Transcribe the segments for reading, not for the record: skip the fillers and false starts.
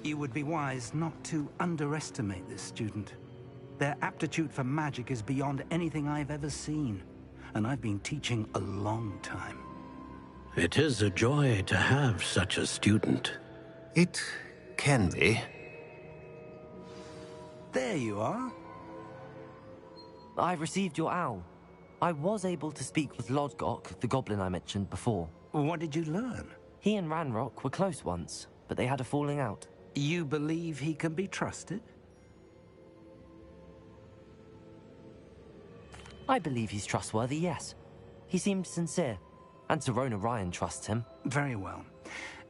You would be wise not to underestimate this student. Their aptitude for magic is beyond anything I've ever seen, and I've been teaching a long time. It is a joy to have such a student. It can be. There you are. I received your owl. I was able to speak with Lodgok, the goblin I mentioned before. What did you learn? He and Ranrock were close once, but they had a falling out. You believe he can be trusted? I believe he's trustworthy, yes. He seemed sincere, and Serona Ryan trusts him. Very well.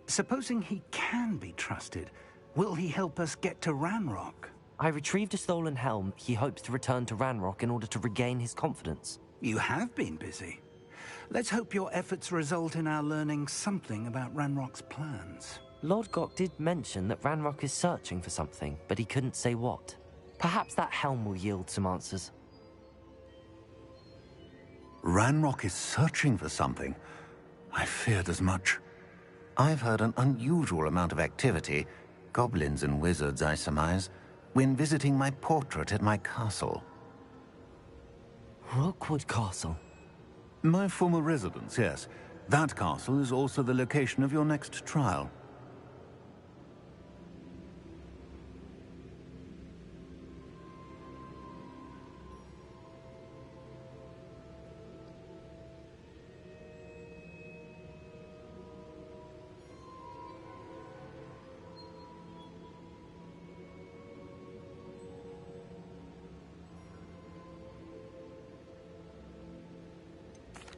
Supposing he can be trusted, will he help us get to Ranrock? I retrieved a stolen helm he hopes to return to Ranrock in order to regain his confidence. You have been busy. Let's hope your efforts result in our learning something about Ranrock's plans. Lodgok did mention that Ranrock is searching for something, but he couldn't say what. Perhaps that helm will yield some answers. Ranrock is searching for something. I feared as much. I've heard an unusual amount of activity, goblins and wizards, I surmise, when visiting my portrait at my castle. Rookwood Castle? My former residence, yes. That castle is also the location of your next trial.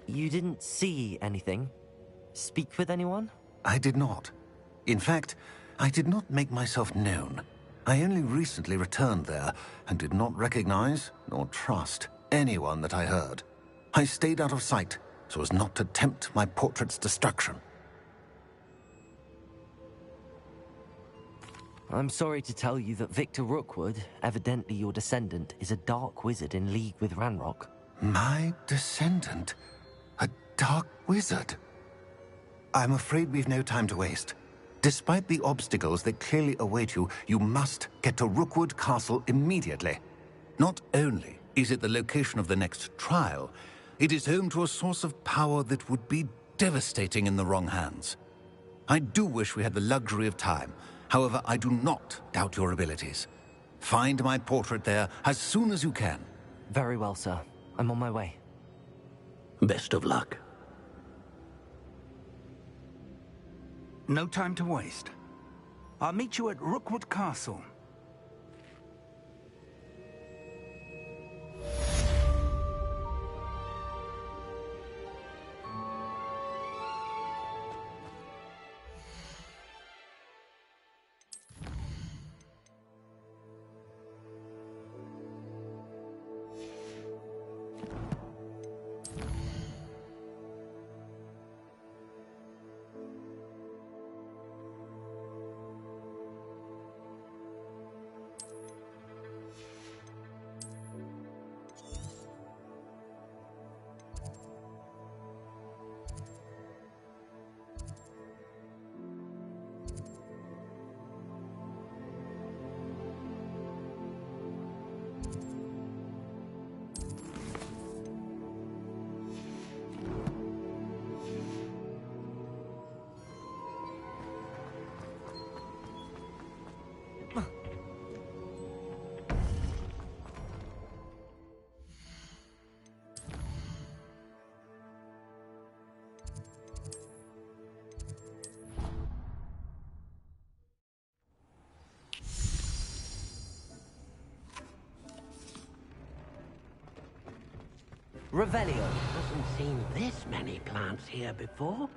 You didn't see anything? Speak with anyone? I did not. In fact, I did not make myself known. I only recently returned there and did not recognize nor trust anyone that I heard. I stayed out of sight so as not to tempt my portrait's destruction. I'm sorry to tell you that Victor Rookwood, evidently your descendant, is a dark wizard in league with Ranrock. My descendant? A dark wizard? I'm afraid we've no time to waste. Despite the obstacles that clearly await you, you must get to Rookwood Castle immediately. Not only is it the location of the next trial, it is home to a source of power that would be devastating in the wrong hands. I do wish we had the luxury of time. However, I do not doubt your abilities. Find my portrait there as soon as you can. Very well, sir. I'm on my way. Best of luck. No time to waste. I'll meet you at Rookwood Castle. Revelio. Hasn't seen this many plants here before.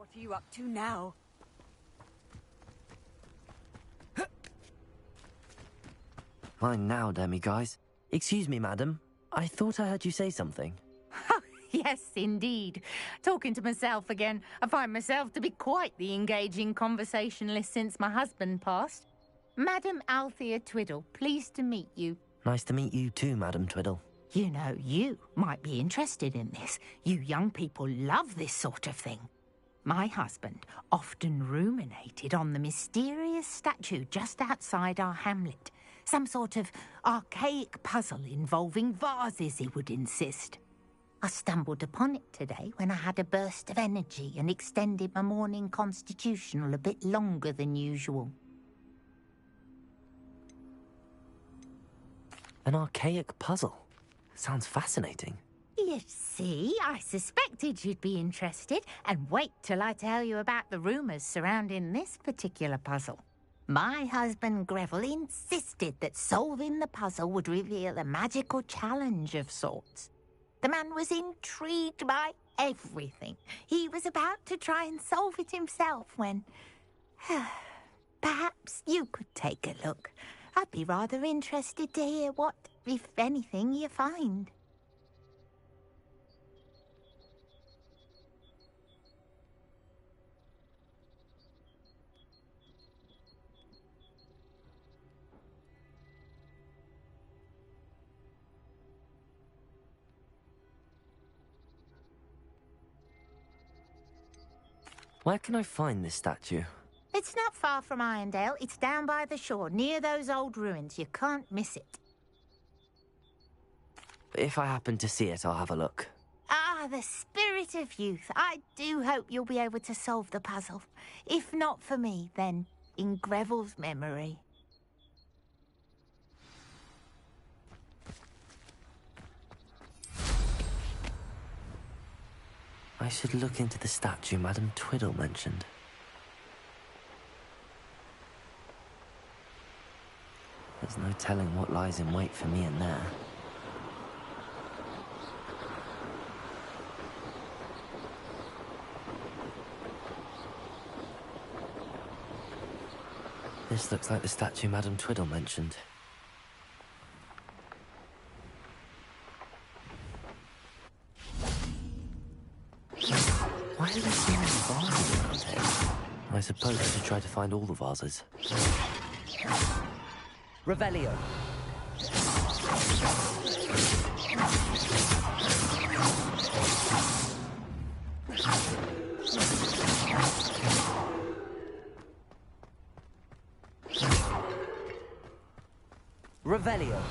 What are you up to now? Fine now, demi-guys. Excuse me, madam. I thought I heard you say something. Yes, indeed. Talking to myself again. I find myself to be quite the engaging conversationalist since my husband passed. Madam Althea Twiddle, pleased to meet you. Nice to meet you too, Madam Twiddle. You know, you might be interested in this. You young people love this sort of thing. My husband often ruminated on the mysterious statue just outside our hamlet. Some sort of archaic puzzle involving vases, he would insist. I stumbled upon it today when I had a burst of energy and extended my morning constitutional a bit longer than usual. An archaic puzzle. Sounds fascinating. You see, I suspected you'd be interested, and wait till I tell you about the rumours surrounding this particular puzzle. My husband Greville insisted that solving the puzzle would reveal a magical challenge of sorts. The man was intrigued by everything. He was about to try and solve it himself when... Perhaps you could take a look. I'd be rather interested to hear what, if anything, you find. Where can I find this statue? It's not far from Irondale. It's down by the shore, near those old ruins. You can't miss it. If I happen to see it, I'll have a look. Ah, the spirit of youth. I do hope you'll be able to solve the puzzle. If not for me, then in Greville's memory. I should look into the statue Madam Twiddle mentioned. There's no telling what lies in wait for me in there. This looks like the statue Madam Twiddle mentioned. Why are there so many vases around here? I suppose I should try to find all the vases. Revelio. Revelio.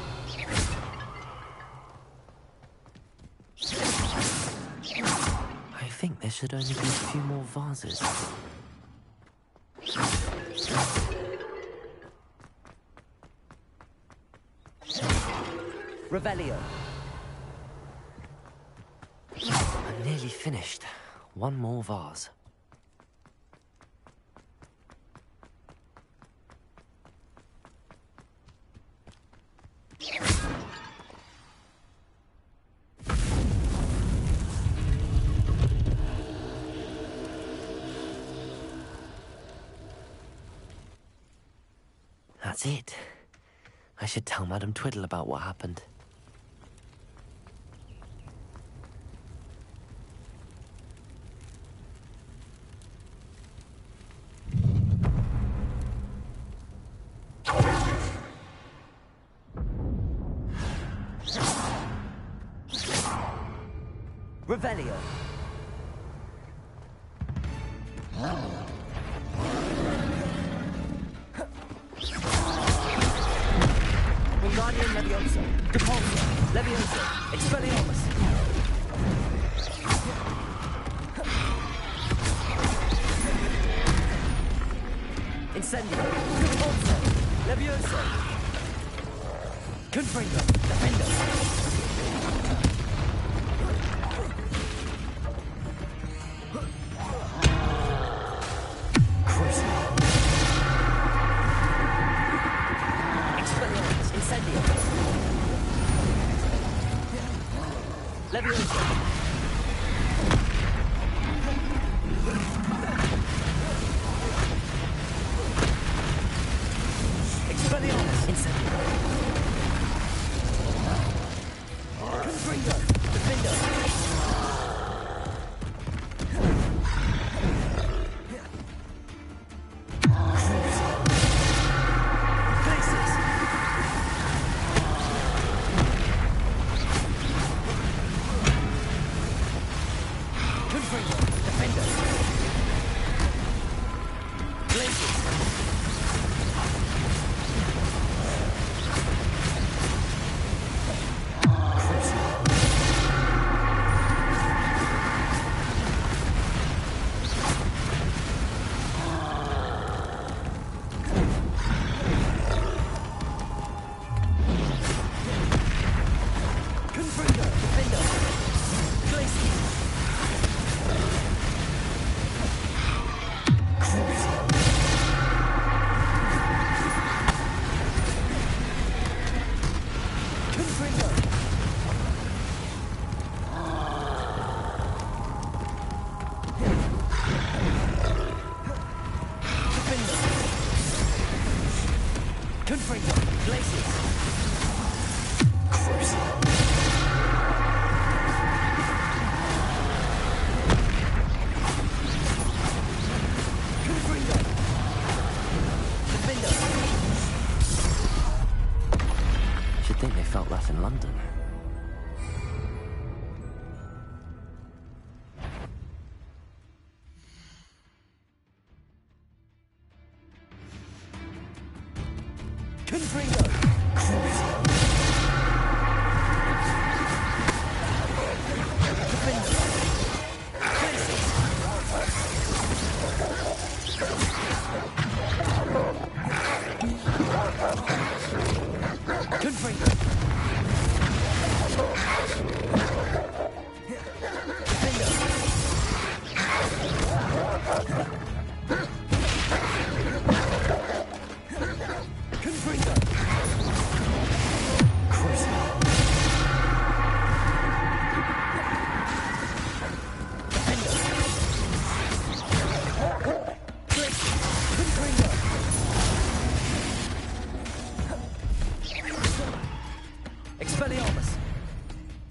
I think there should only be a few more vases. Revelio. I'm nearly finished. One more vase. That's it. I should tell Madam Twiddle about what happened. Revelio. Wingardium Leviosa. Depulso. Leviosa. Expelliarmus. Incendio. Depulso. Leviosa. Confringo. Defendo. Leviosa. In London.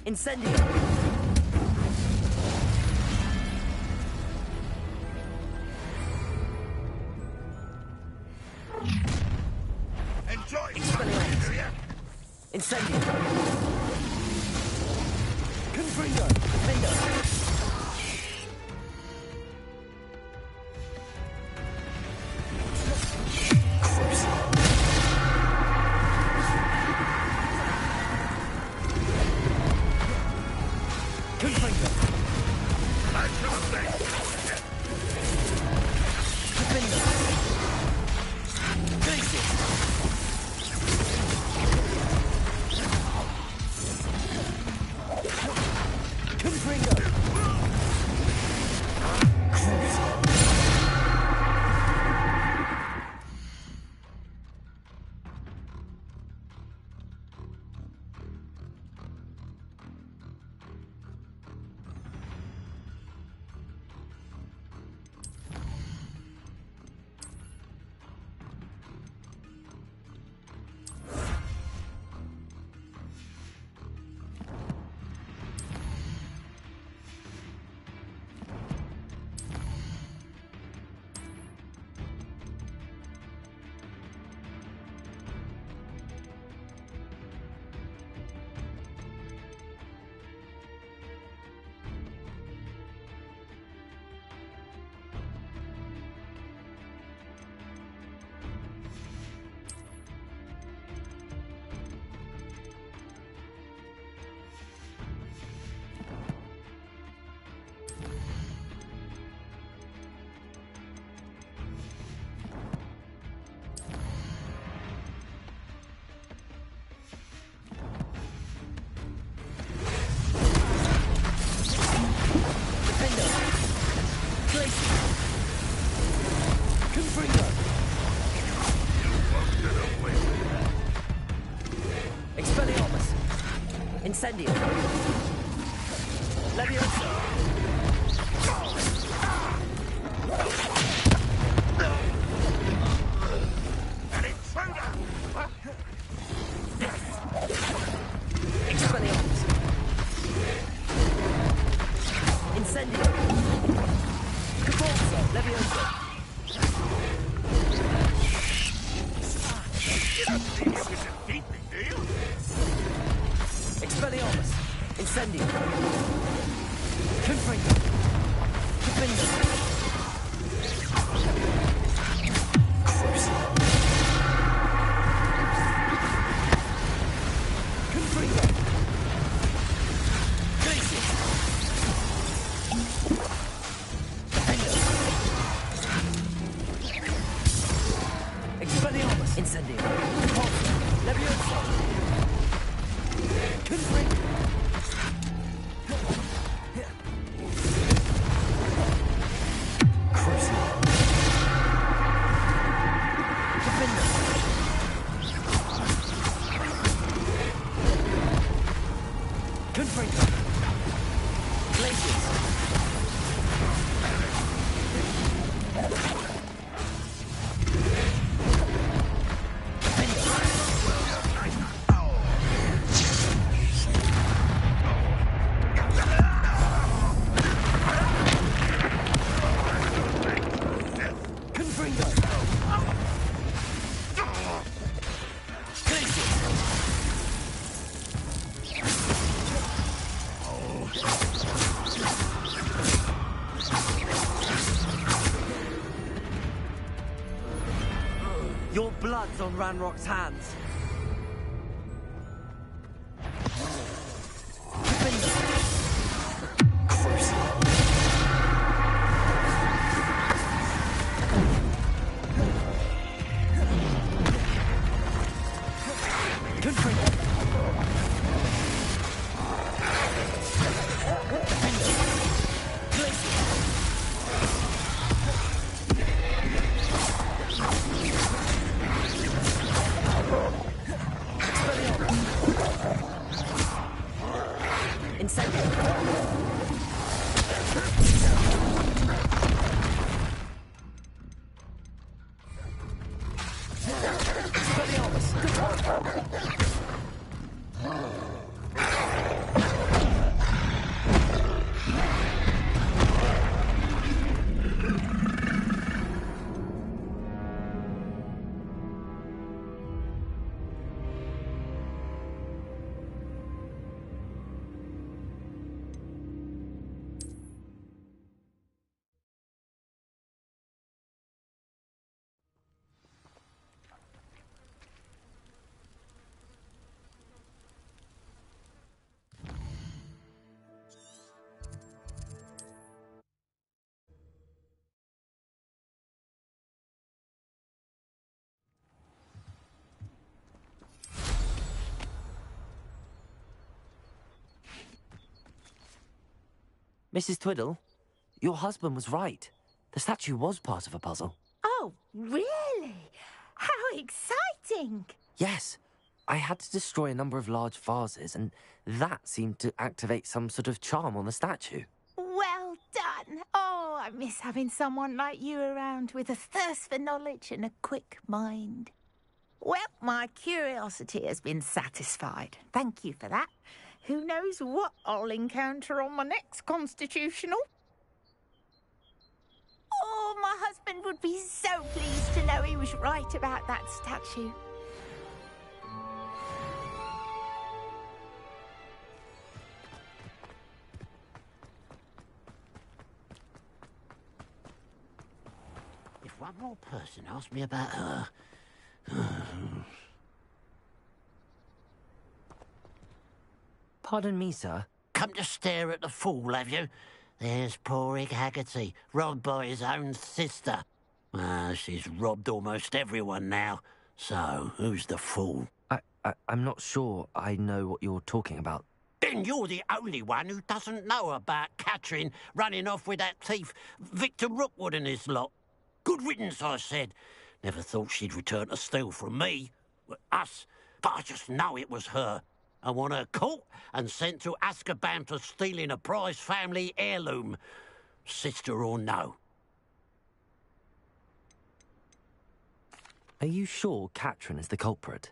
Incendio! Enjoy! Expelliarmus! Incendio! Confringo! Defendo! Incendio! Leviosa! An intruder! Expelliarmus! Incendio! Capolso! Leviosa! You don't think it was a deep deal? Expelliarmus! Incendio! Confringo! Your blood's on Ranrock's hands. Mrs. Twiddle, your husband was right. The statue was part of a puzzle. Oh, really? How exciting! Yes. I had to destroy a number of large vases, and that seemed to activate some sort of charm on the statue. Well done. Oh, I miss having someone like you around with a thirst for knowledge and a quick mind. Well, my curiosity has been satisfied. Thank you for that. Who knows what I'll encounter on my next constitutional? Oh, my husband would be so pleased to know he was right about that statue. If one more person asked me about her... Pardon me, sir. Come to stare at the fool, have you? There's poor Ig Haggerty, robbed by his own sister. She's robbed almost everyone now. So, who's the fool? I'm not sure I know what you're talking about. Then you're the only one who doesn't know about Catherine running off with that thief, Victor Rookwood and his lot. Good riddance, I said. Never thought she'd return to steal from me. Us. But I just know it was her. I want her caught and sent to Azkaban for stealing a prize family heirloom. Sister or no. Are you sure Catherine is the culprit?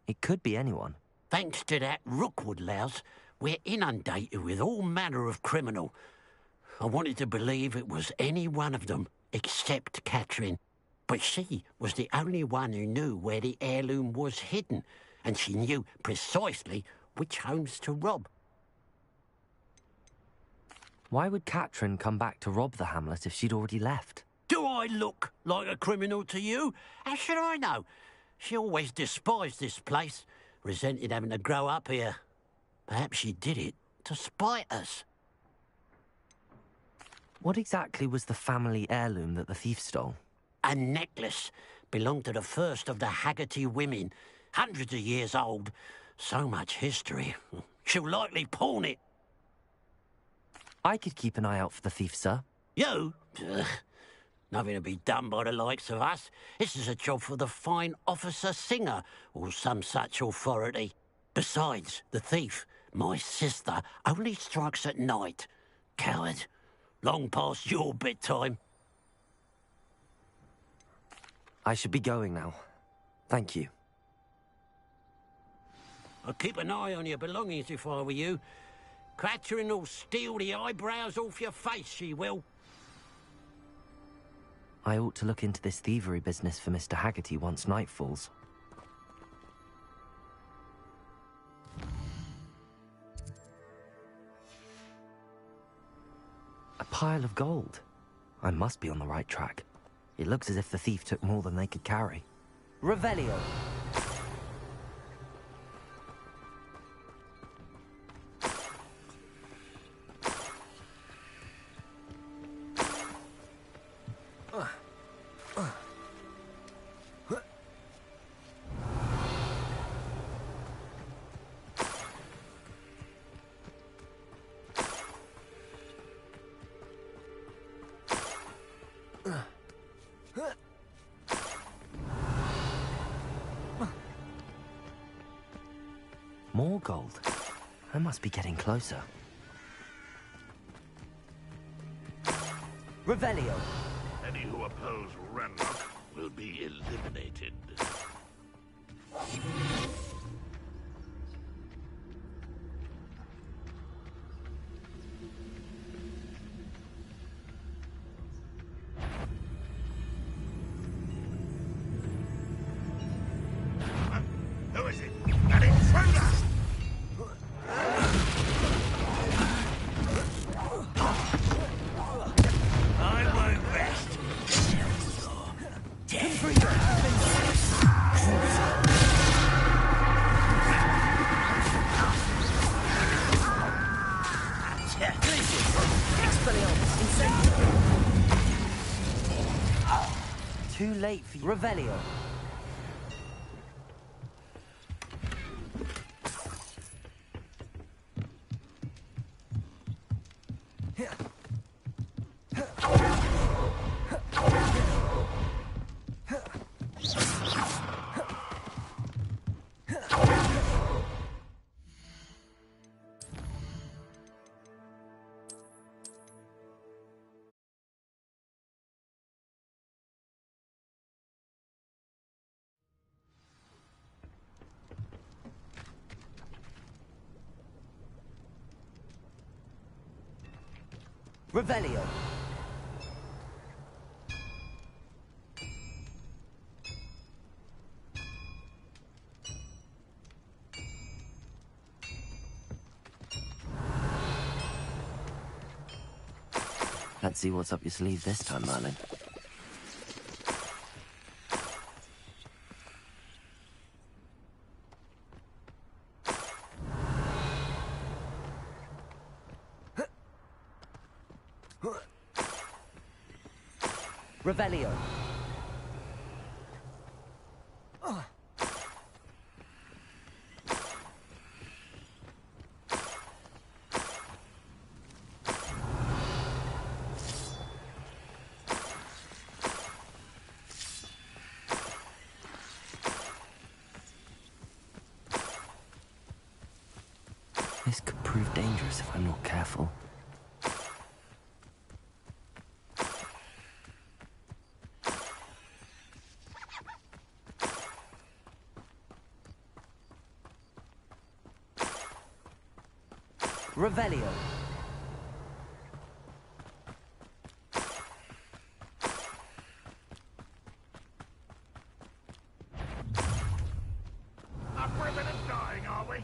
It could be anyone. Thanks to that Rookwood louse, we're inundated with all manner of criminal. I wanted to believe it was any one of them, except Catherine. But she was the only one who knew where the heirloom was hidden, and she knew precisely which homes to rob. Why would Catherine come back to rob the hamlet if she'd already left? Do I look like a criminal to you? How should I know? She always despised this place, resented having to grow up here. Perhaps she did it to spite us. What exactly was the family heirloom that the thief stole? A necklace. Belonged to the first of the Haggerty women. Hundreds of years old. So much history. She'll likely pawn it. I could keep an eye out for the thief, sir. You? Ugh. Nothing to be done by the likes of us. This is a job for the fine officer Singer, or some such authority. Besides, the thief, my sister, only strikes at night. Coward. Long past your bedtime. I should be going now. Thank you. I'd keep an eye on your belongings if I were you. Catherine will steal the eyebrows off your face, she will. I ought to look into this thievery business for Mr. Haggerty once night falls. A pile of gold. I must be on the right track. It looks as if the thief took more than they could carry. Revelio. More gold. I must be getting closer. Revelio. Any who oppose Ranrock will be eliminated. Who is it? An intruder! I won't rest. Too late for Revelio. Revelio. Let's see what's up your sleeve this time, Merlin. Revelio. This could prove dangerous if I'm not careful. Revelio. Up for a bit of dying, are we?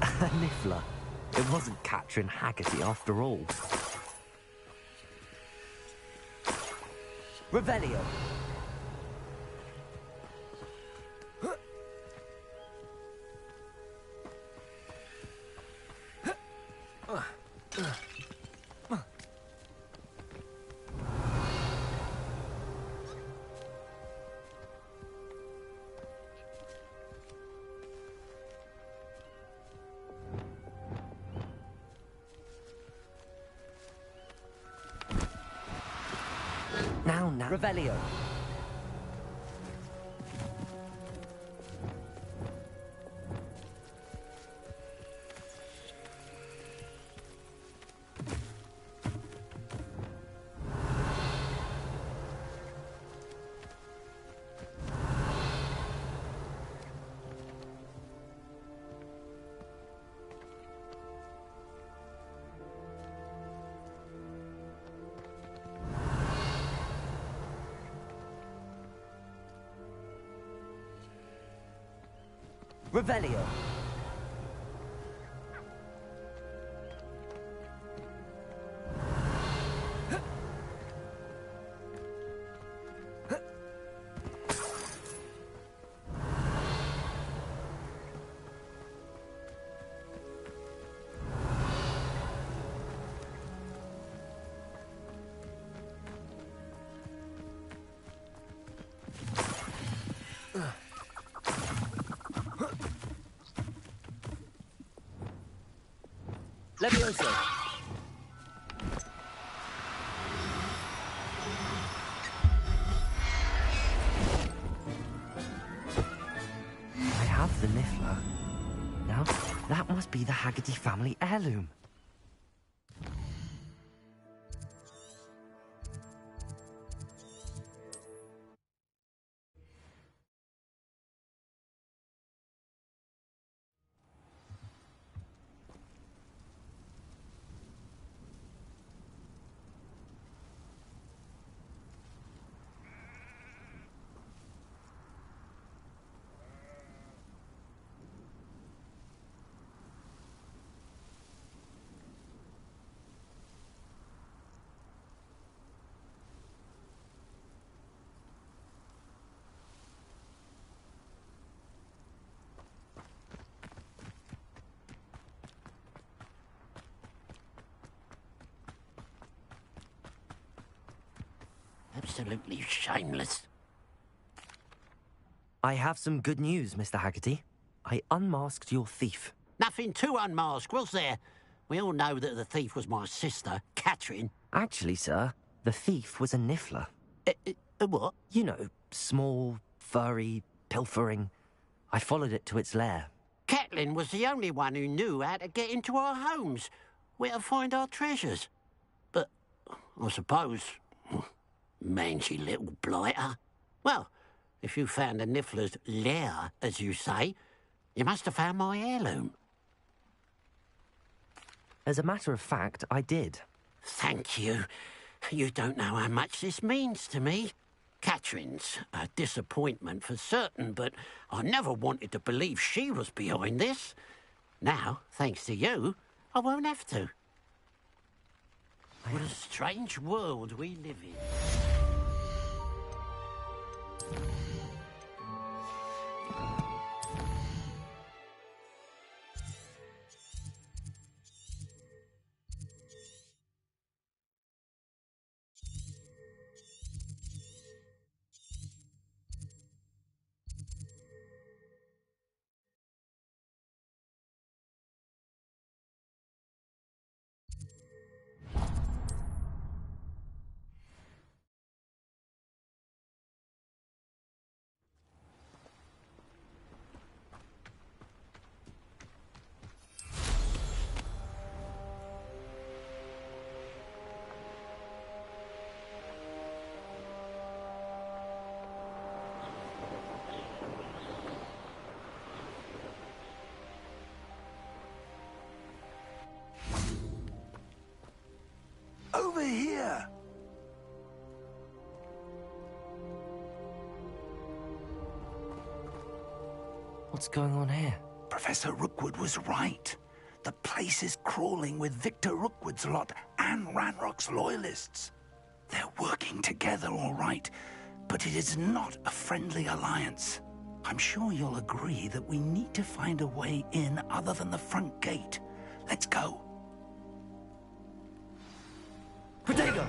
A niffler. It wasn't Catherine Haggerty after all. Revelio. Now, Revelio. Revelio. Levioso. I have the Niffler. Now, that must be the Haggerty family heirloom. Absolutely shameless. I have some good news, Mr. Haggerty. I unmasked your thief. Nothing to unmask, was there? We all know that the thief was my sister, Catherine. Actually, sir, the thief was a Niffler. What? You know, small, furry, pilfering. I followed it to its lair. Catelyn was the only one who knew how to get into our homes, where to find our treasures. But I suppose, mangy little blighter. Well, if you found the Niffler's lair, as you say, you must have found my heirloom. As a matter of fact, I did. Thank you. You don't know how much this means to me. Catherine's a disappointment for certain, but I never wanted to believe she was behind this. Now, thanks to you, I won't have to. What a strange world we live in. Over here! What's going on here? Professor Rookwood was right. The place is crawling with Victor Rookwood's lot and Ranrock's loyalists. They're working together, all right, but it is not a friendly alliance. I'm sure you'll agree that we need to find a way in other than the front gate. Let's go. Protego!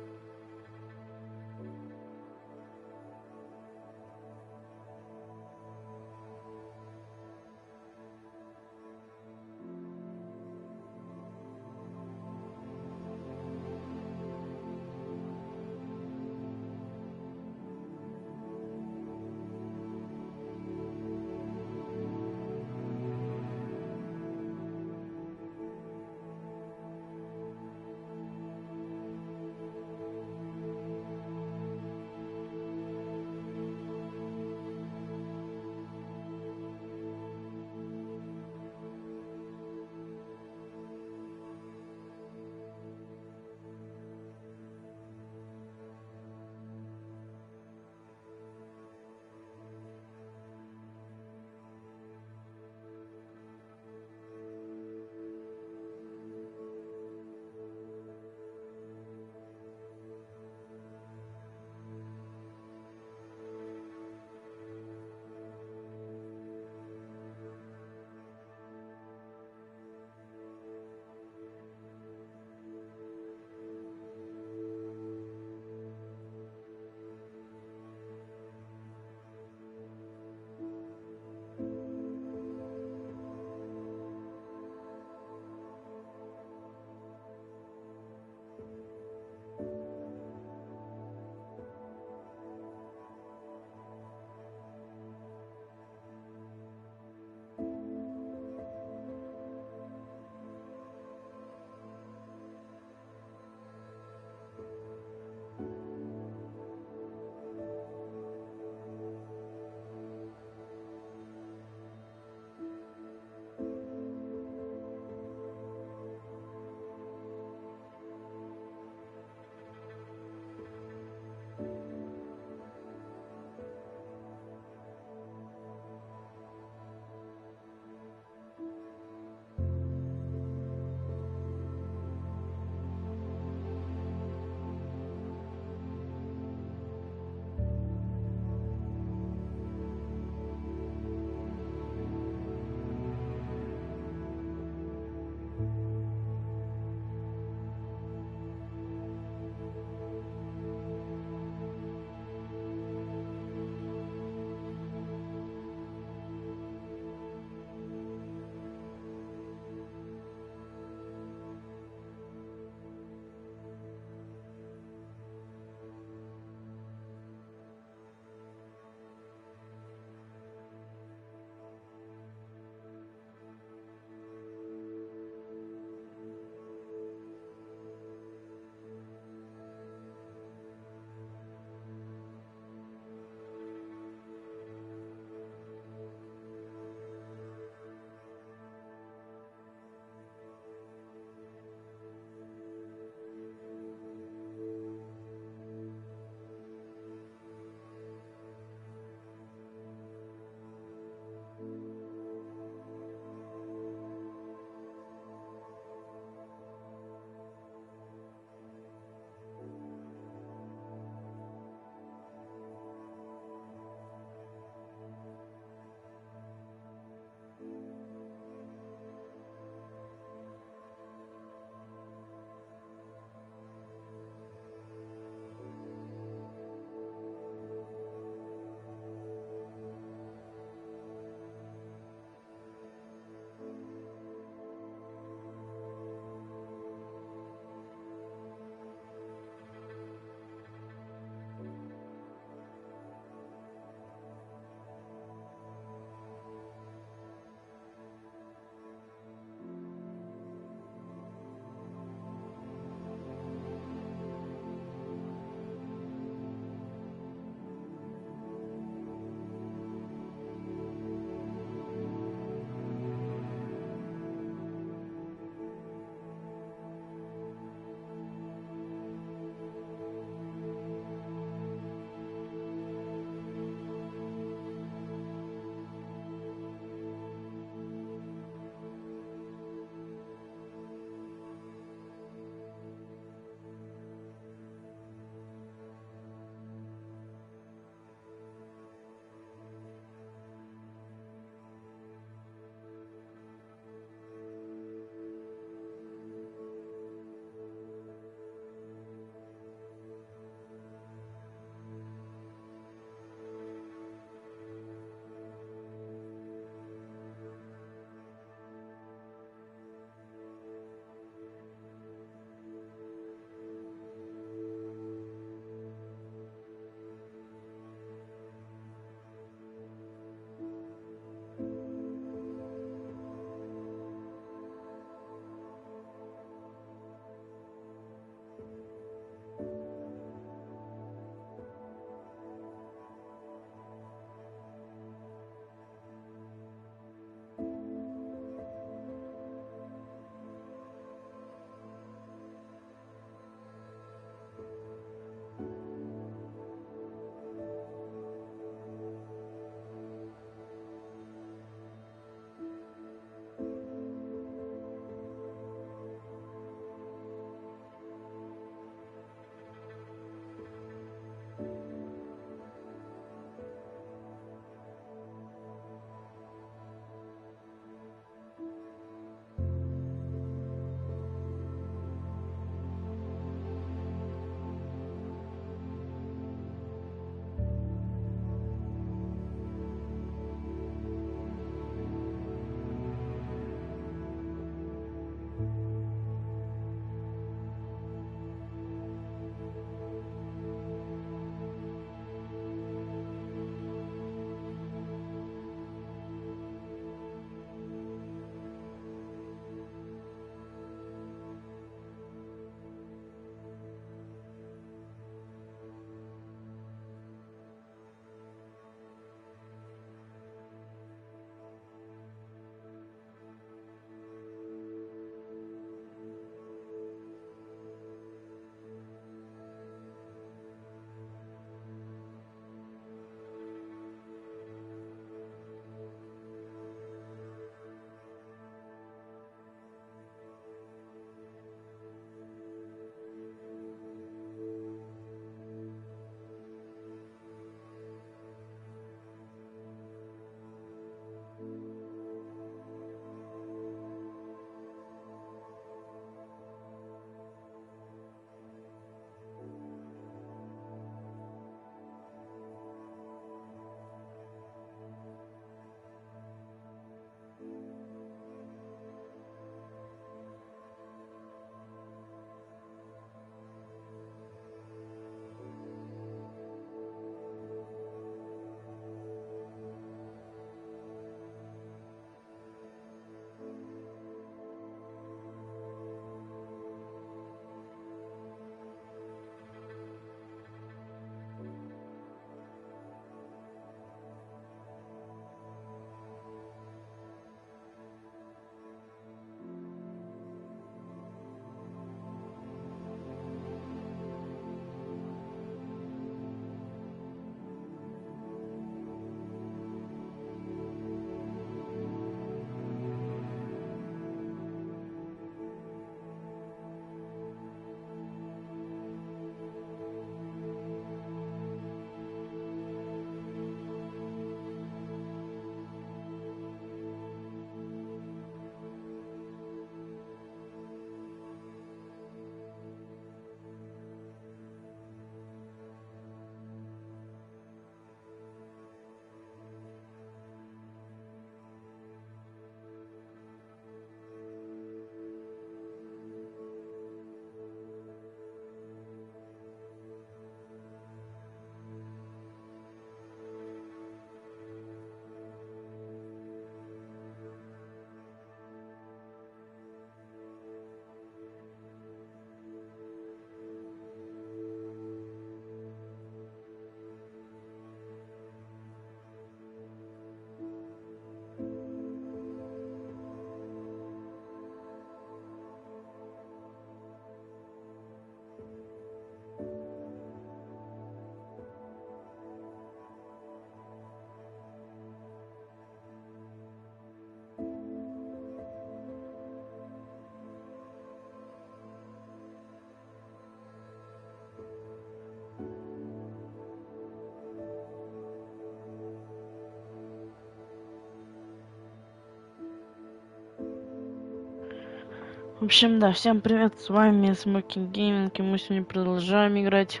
В общем, да, всем привет, с вами Smoki Gaming, и мы сегодня продолжаем играть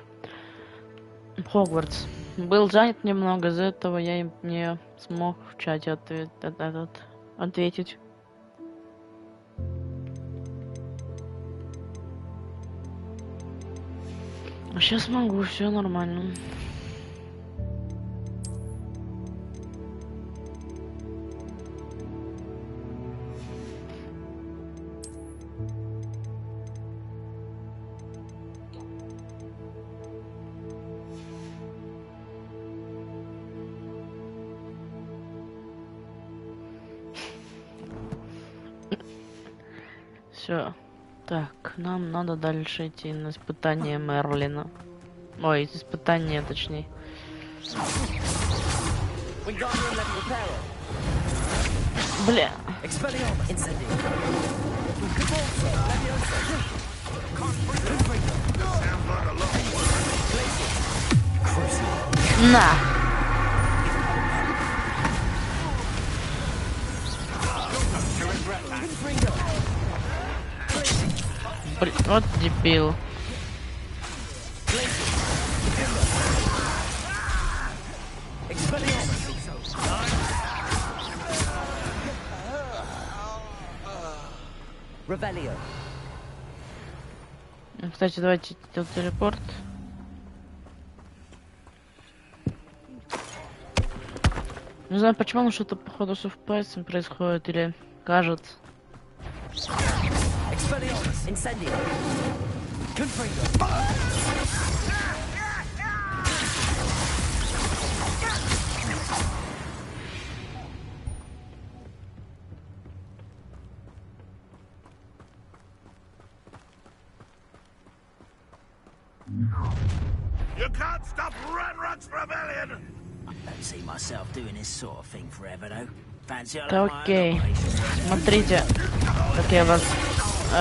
в Hogwarts. Был занят немного, из-за этого я не смог в чате ответить. А сейчас могу, все нормально. Все. Так, нам надо дальше идти на испытание Мерлина. Ой, испытание, точнее. Бля. На. Блин, вот дебил. Кстати, давайте делать телепорт. Не знаю почему, но что-то походу с FPS происходит или кажется. You can't stop Ranrock's rebellion! I don't see myself doing this sort of thing forever, though. Fancy I Да, окей. Смотрите, как я вас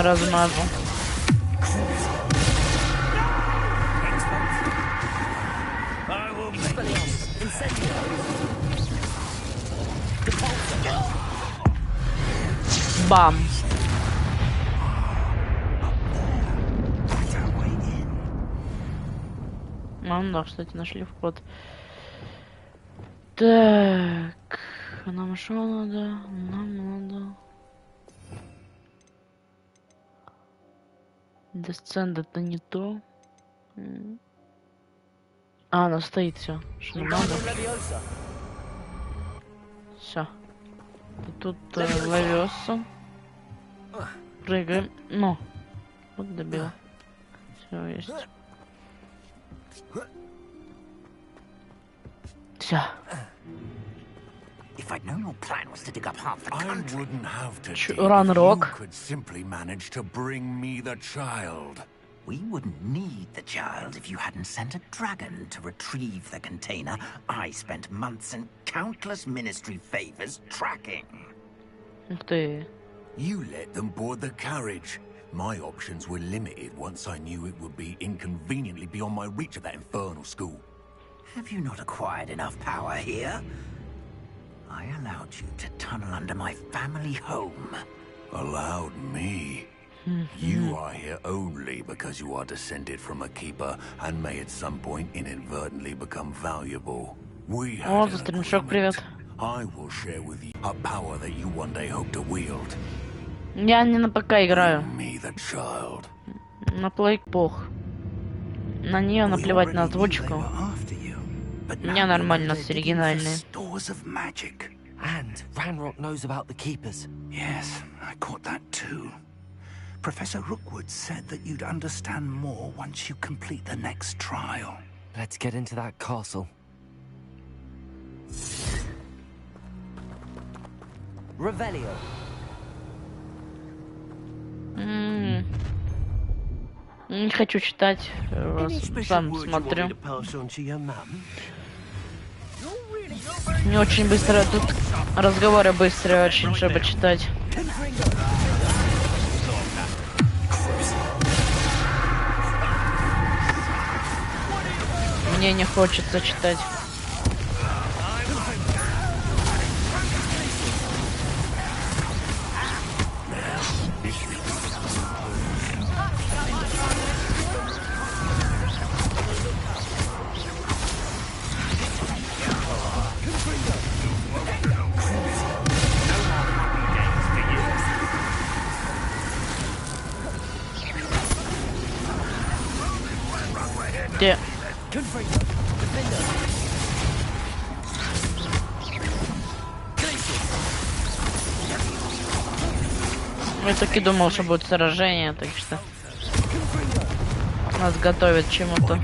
размажу. Бам. Ну да, кстати, нашли вход. Так, нам что надо? Нам надо. Descend это не то. А, она стоит, все. Что нам надо? Все. Тут ловёса. Прыгаем. Ну. Вот добил. Все есть. Все. If I'd known your plan was to dig up half the country, I wouldn't have to. Run, Rock. You could simply manage to bring me the child. we wouldn't need the child if you hadn't sent a dragon to retrieve the container I spent months and countless ministry favors tracking. Ух ты. You let them board the carriage. My options were limited once I knew it would be inconveniently beyond my reach at that infernal school. Have you not acquired enough power here? I allowed you to tunnel under my family home. Allowed me? You are here only because you are descended from a keeper and may at some point inadvertently become valuable. We have an agreement. I will share with you a power that you one day hope to wield. Я не на ПК играю. Me the child. На плей пох. На нее наплевать на озвучку. У меня нормально с оригинальной. And Ranrock knows about the keepers. Yes, I caught that too. Professor Rookwood said that you'd understand more once you complete the next trial. Let's get into that castle. Revelio. Не хочу читать, сам смотрю. Не очень быстро, тут разговоры быстрые очень, чтобы читать. Мне не хочется читать. Где? Я таки думал, что будет сражение, так что нас готовят к чему-то.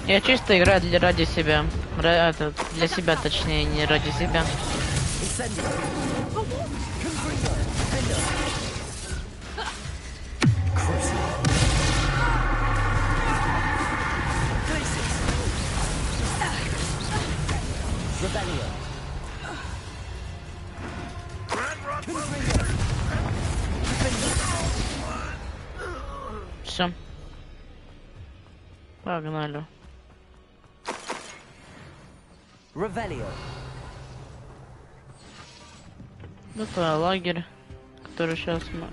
Я чисто играю ради себя. Для себя, точнее, не ради себя. Все. Погнали. Это лагерь, который сейчас мы...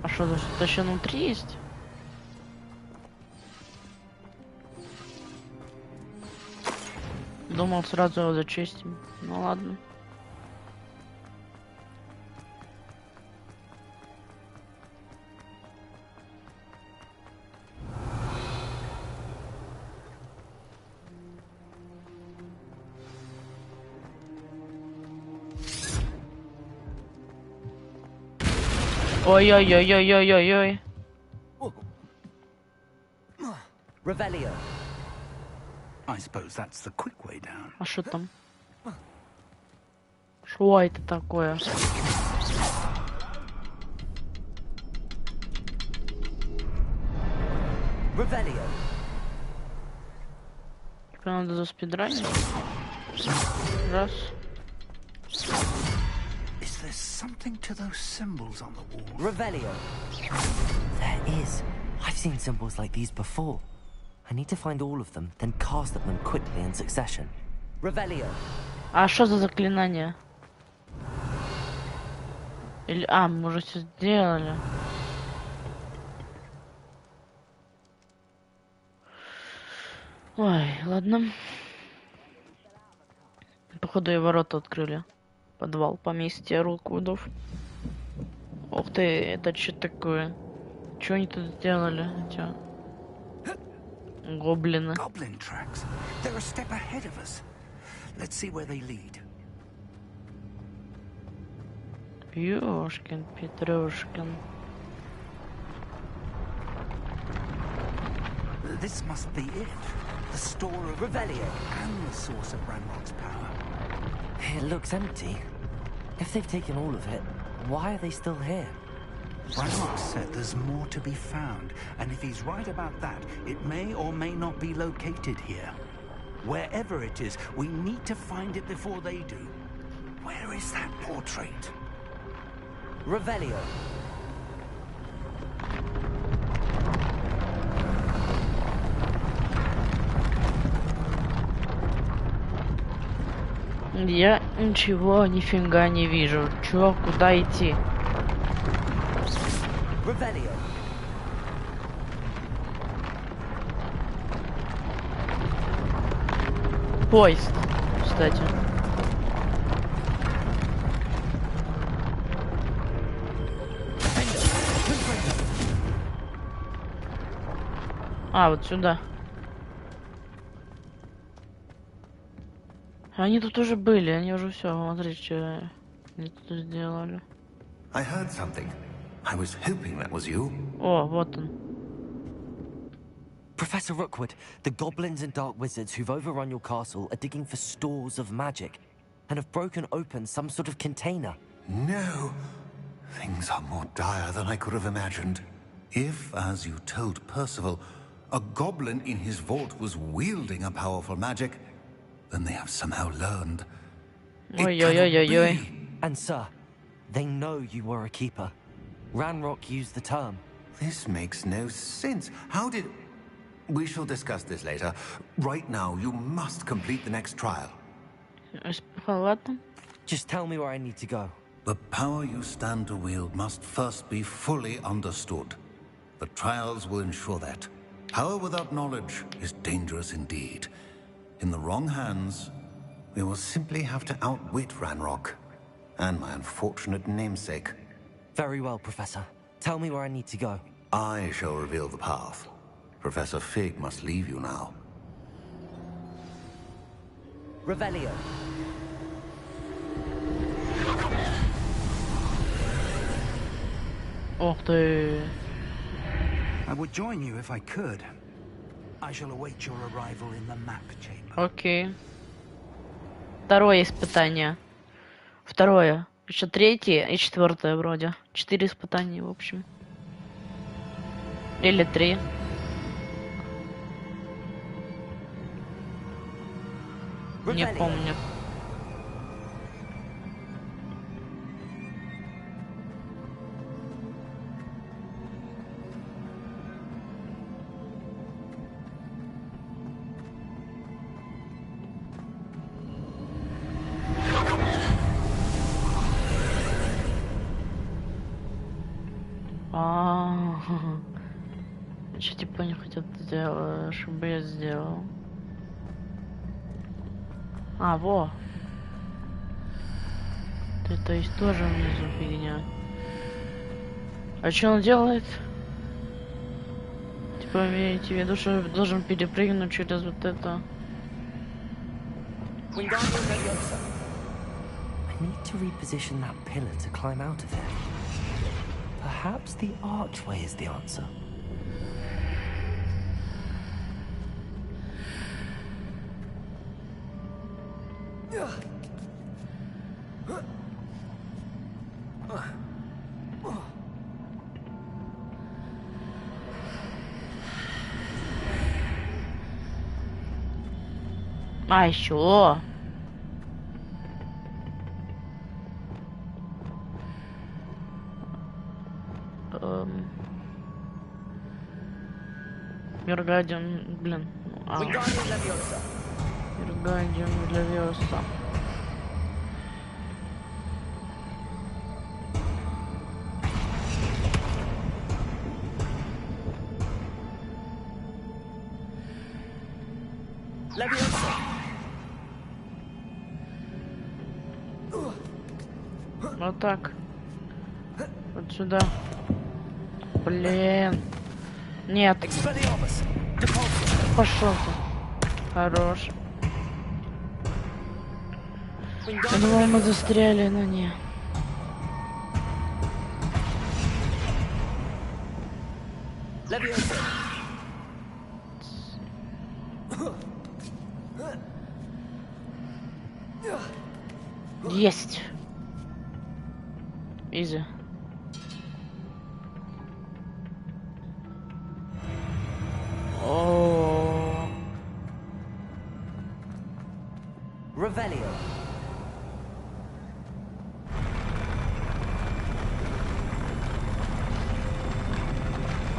А что, тут еще внутри есть? Думал, сразу его зачистим. Ну ладно. Ой-ой-ой-ой-ой-ой-ой. I suppose that's the quick way down. А что там? Что это такое? Надо заспидранить. Раз. Is there something to those symbols on the wall? Revelio. There is. I've seen symbols like these before. I need to find all of them, then cast at them quickly in succession. Revelio. А что за заклинание? Или... А, мы уже все сделали. Ой, ладно. Походу и ворота открыли. Подвал, поместье Руквудов. Ух ты, это что такое? Что они тут сделали? Эти... Гоблины. Goblin tracks. They're a step ahead of us. Let's see where they lead. Ёшкин, Петрушкин. This must be it. The store of Revelio and the source of Ranrock's power. It looks empty. If they've taken all of it, why are they still here? Ranrock said there's more to be found, and if he's right about that, it may or may not be located here. Wherever it is, we need to find it before they do. Where is that portrait? Revelio. Я ничего, нифига не вижу. Чё, куда идти? Revelio. Поезд, кстати. А, вот сюда. Они тут уже были, они уже все, смотри, что они тут сделали. I heard something. I was hoping that was you. О, вот он. Professor Rookwood, the goblins and dark wizards who've overrun your castle are digging for stores of magic and have broken open some sort of container. No. Things are more dire than I could have imagined. If, as you told Percival, a goblin in his vault was wielding a powerful magic, then they have somehow learned. It cannot be. And sir, they know you were a keeper. Ranrock used the term. This makes no sense. How did... We shall discuss this later. Right now, you must complete the next trial. Just tell me where I need to go. The power you stand to wield must first be fully understood. The trials will ensure that. Power without knowledge is dangerous indeed. In the wrong hands, we will simply have to outwit Ranrock and my unfortunate namesake. Very well, Professor. Tell me where I need to go. I shall reveal the path. Professor Fig must leave you now. Revelio. Ох ты. I would join you if I could. I shall await your arrival in the map chamber. Окей. Второе испытание. Второе. Еще третье и четвертое вроде. 4 испытания, в общем. Или 3. Не помню. Что типа они хотят сделать, чтобы я сделал? А, во. Это есть тоже внизу фигня. А что он делает? Типа имеете в виду, что я должен перепрыгнуть через вот это? I need to reposition that pillar to climb out of it. Perhaps the archway is the answer. А еще. Мергадиум, блин. Мергадиум Левиоса. Вот так. Вот сюда. Блин. Нет. Пошел ты. Хорош. Я думал, мы застряли, но не. Есть. Изи. О. Revelio.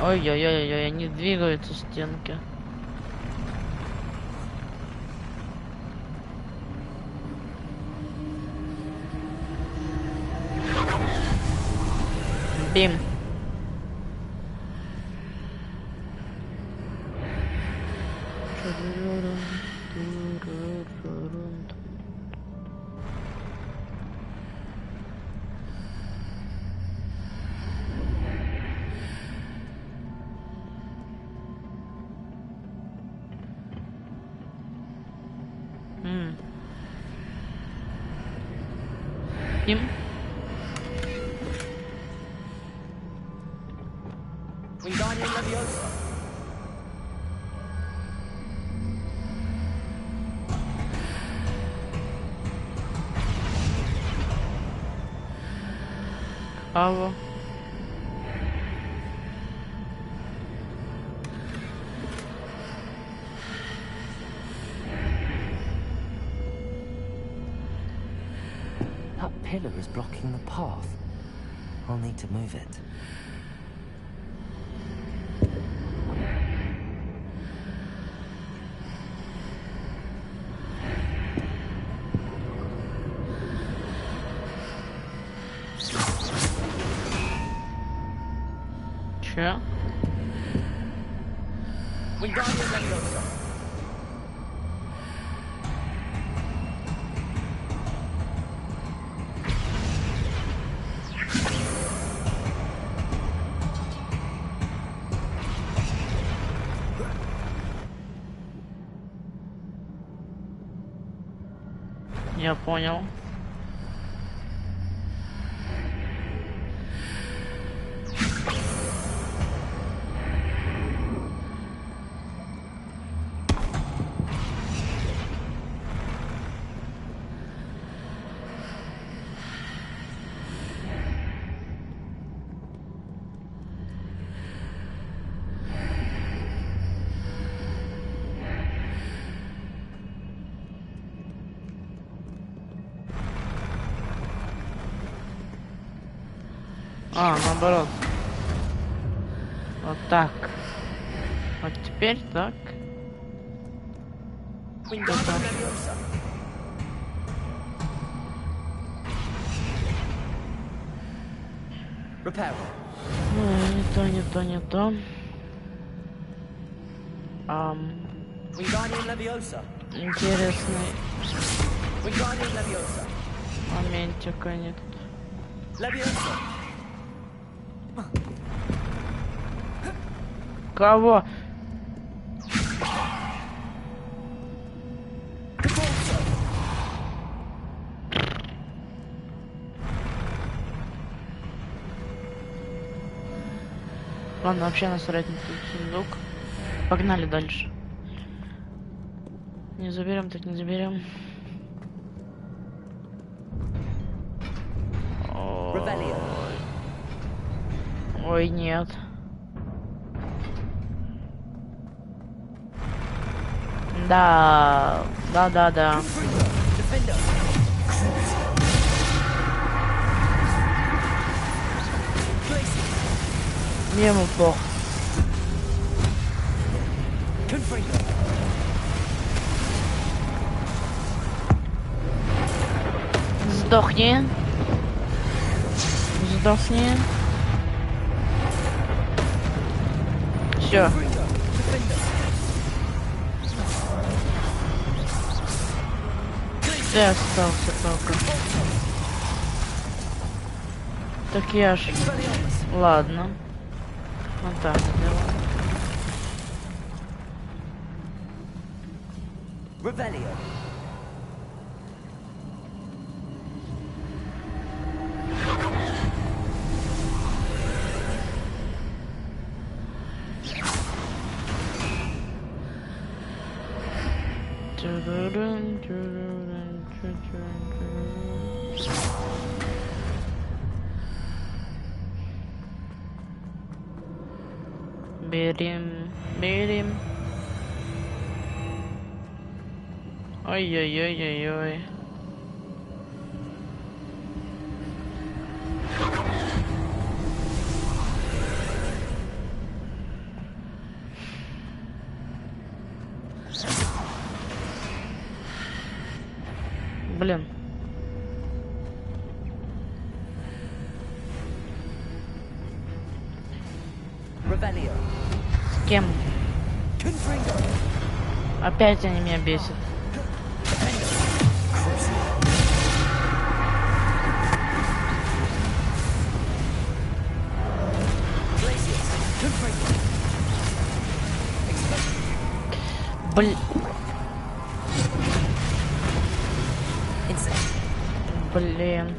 Ой-ой-ой-ой, они двигаются стенки. Бим. Бим. Ава. That pillar is blocking the path. I'll need to move it. Че? Я понял. А, наоборот. Вот так. Вот теперь так. Не то, не то, не то. Интересный моментик они тут. Кого? Ладно, вообще насрать на этот сундук. Погнали дальше. Не заберем, так не заберем. Ой, нет. Да. Мне ему плохо. Сдохни. Сдохни. Все. Ты остался только. Так я ж. Ладно. Вот так делаем. Берем. Ой-ой-ой-ой-ой. Блин. С кем? Опять они меня бесят. Блин. Блин.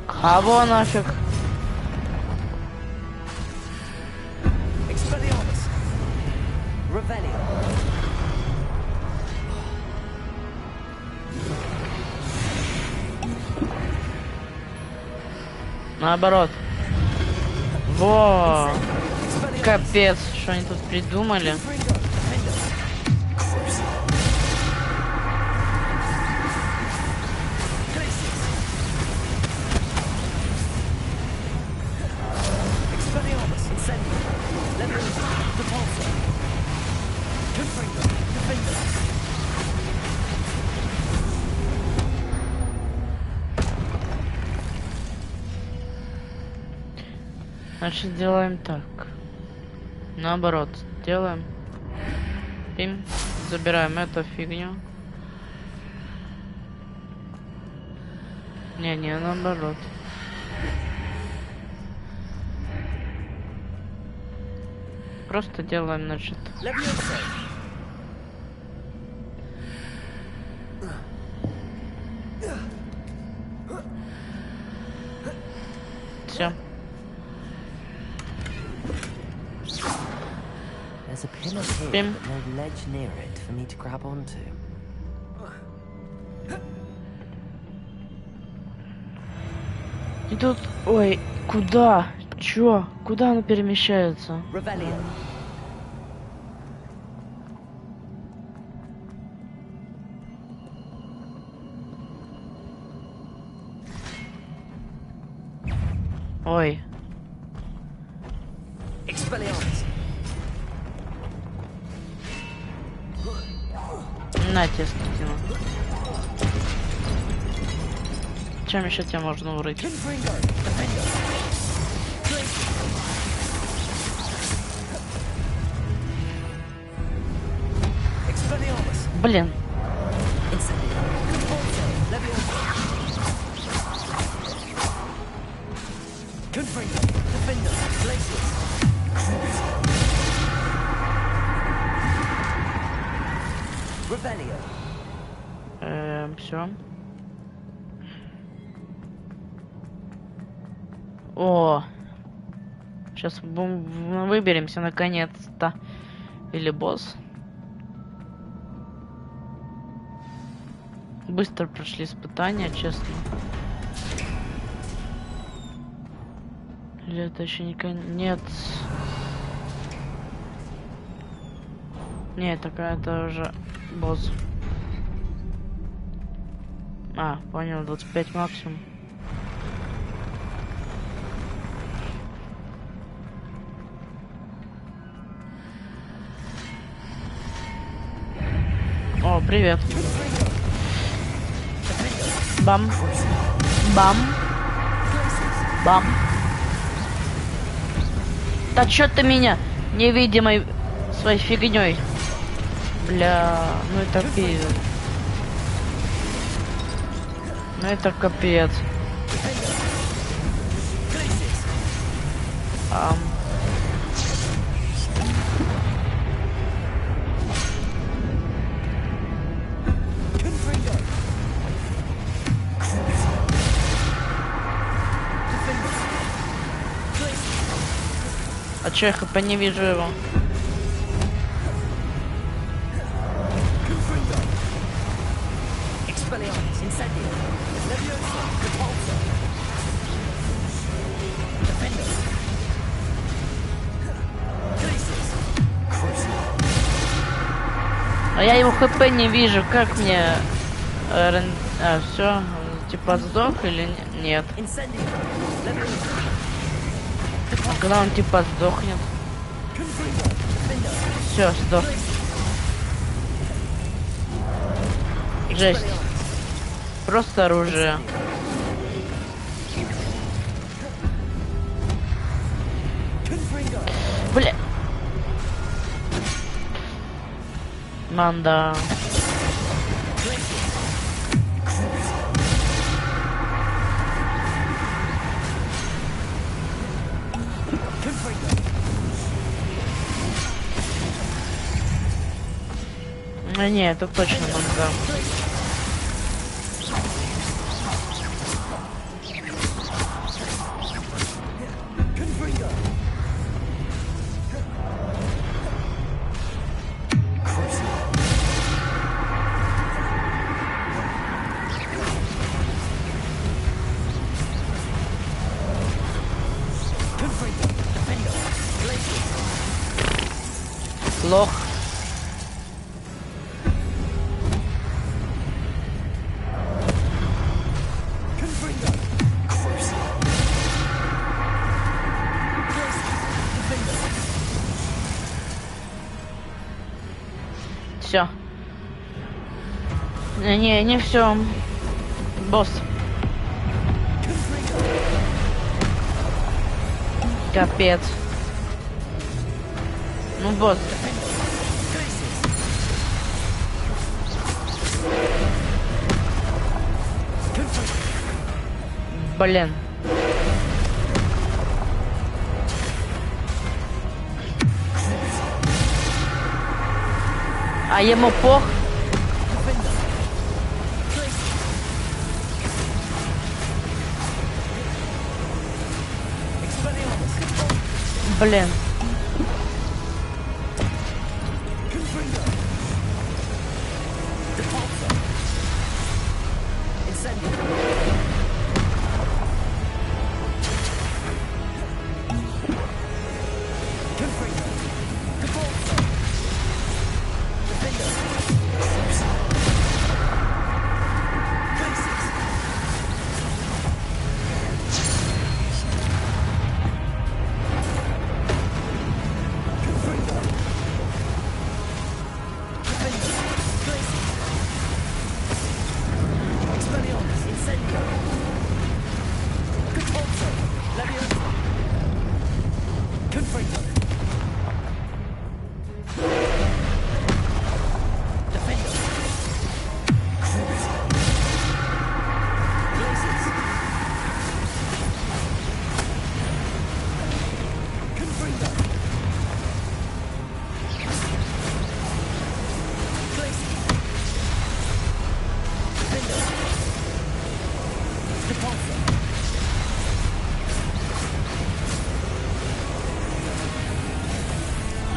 Кого нафиг? Наоборот. Во! Капец, что они тут придумали. Значит, делаем так. Наоборот, делаем. Пим. Забираем эту фигню. Не, наоборот. Просто делаем, значит. Все. There's a pillar here, but no ledge near it for me to grab onto. И тут, ой, куда? Чё? Куда она перемещается? Ой. На тебе скотина. Чем еще тебя можно урыть? Блин. Все. О, сейчас выберемся наконец-то. Или босс. Быстро прошли испытания, честно. Или это еще не конец? Не, это уже босс. А, понял, 25 максимум. О, привет. Бам. Бам. Бам. Да чё ты меня невидимой своей фигней? Бля, ну это пиздец. Ну это капец. А чё я хп не вижу его? А я его хп не вижу, как мне... все, типа сдох или нет? Когда он типа сдохнет? Все, сдох. Жесть. Просто оружие. Бля. Манда. Не, это точно манда. Лох. Все. Не все. Босс. Капец. Ну, босс. Блин. А ему пох. Блин.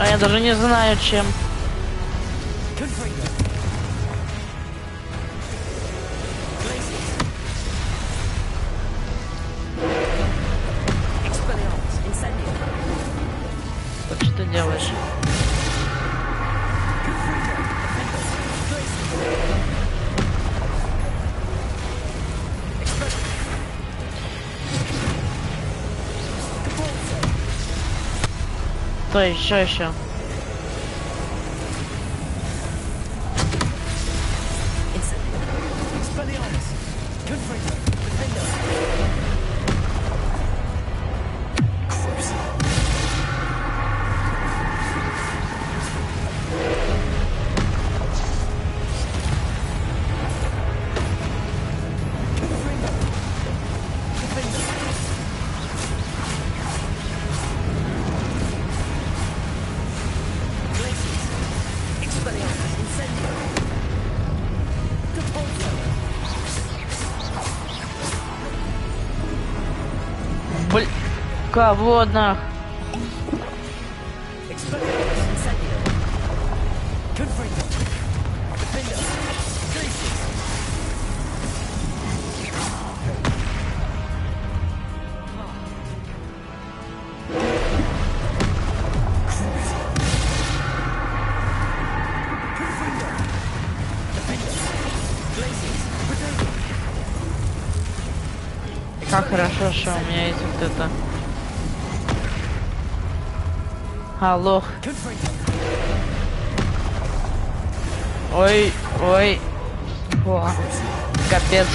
А я даже не знаю, чем. Вот что ты делаешь? То еще. Кого нах? Как хорошо, что у меня есть вот это. Алло. Ой. О, капец.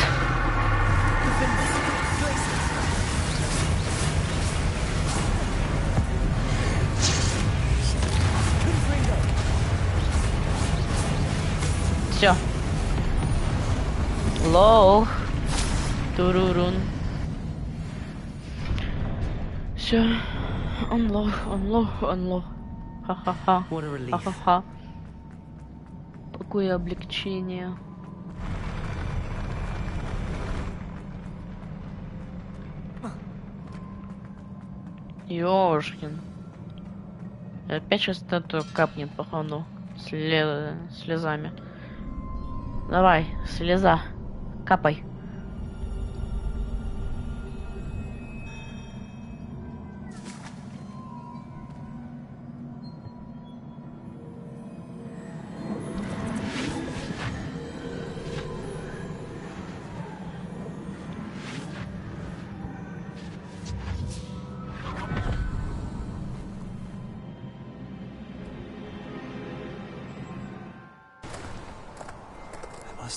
Все. Лох. Турурун. Все. Unlock. Ха-ха-ха. Ха-ха-ха. Какое облегчение. Ёшкин. Опять сейчас статуя капнет, походу. Слезами. Давай, слеза. Капай.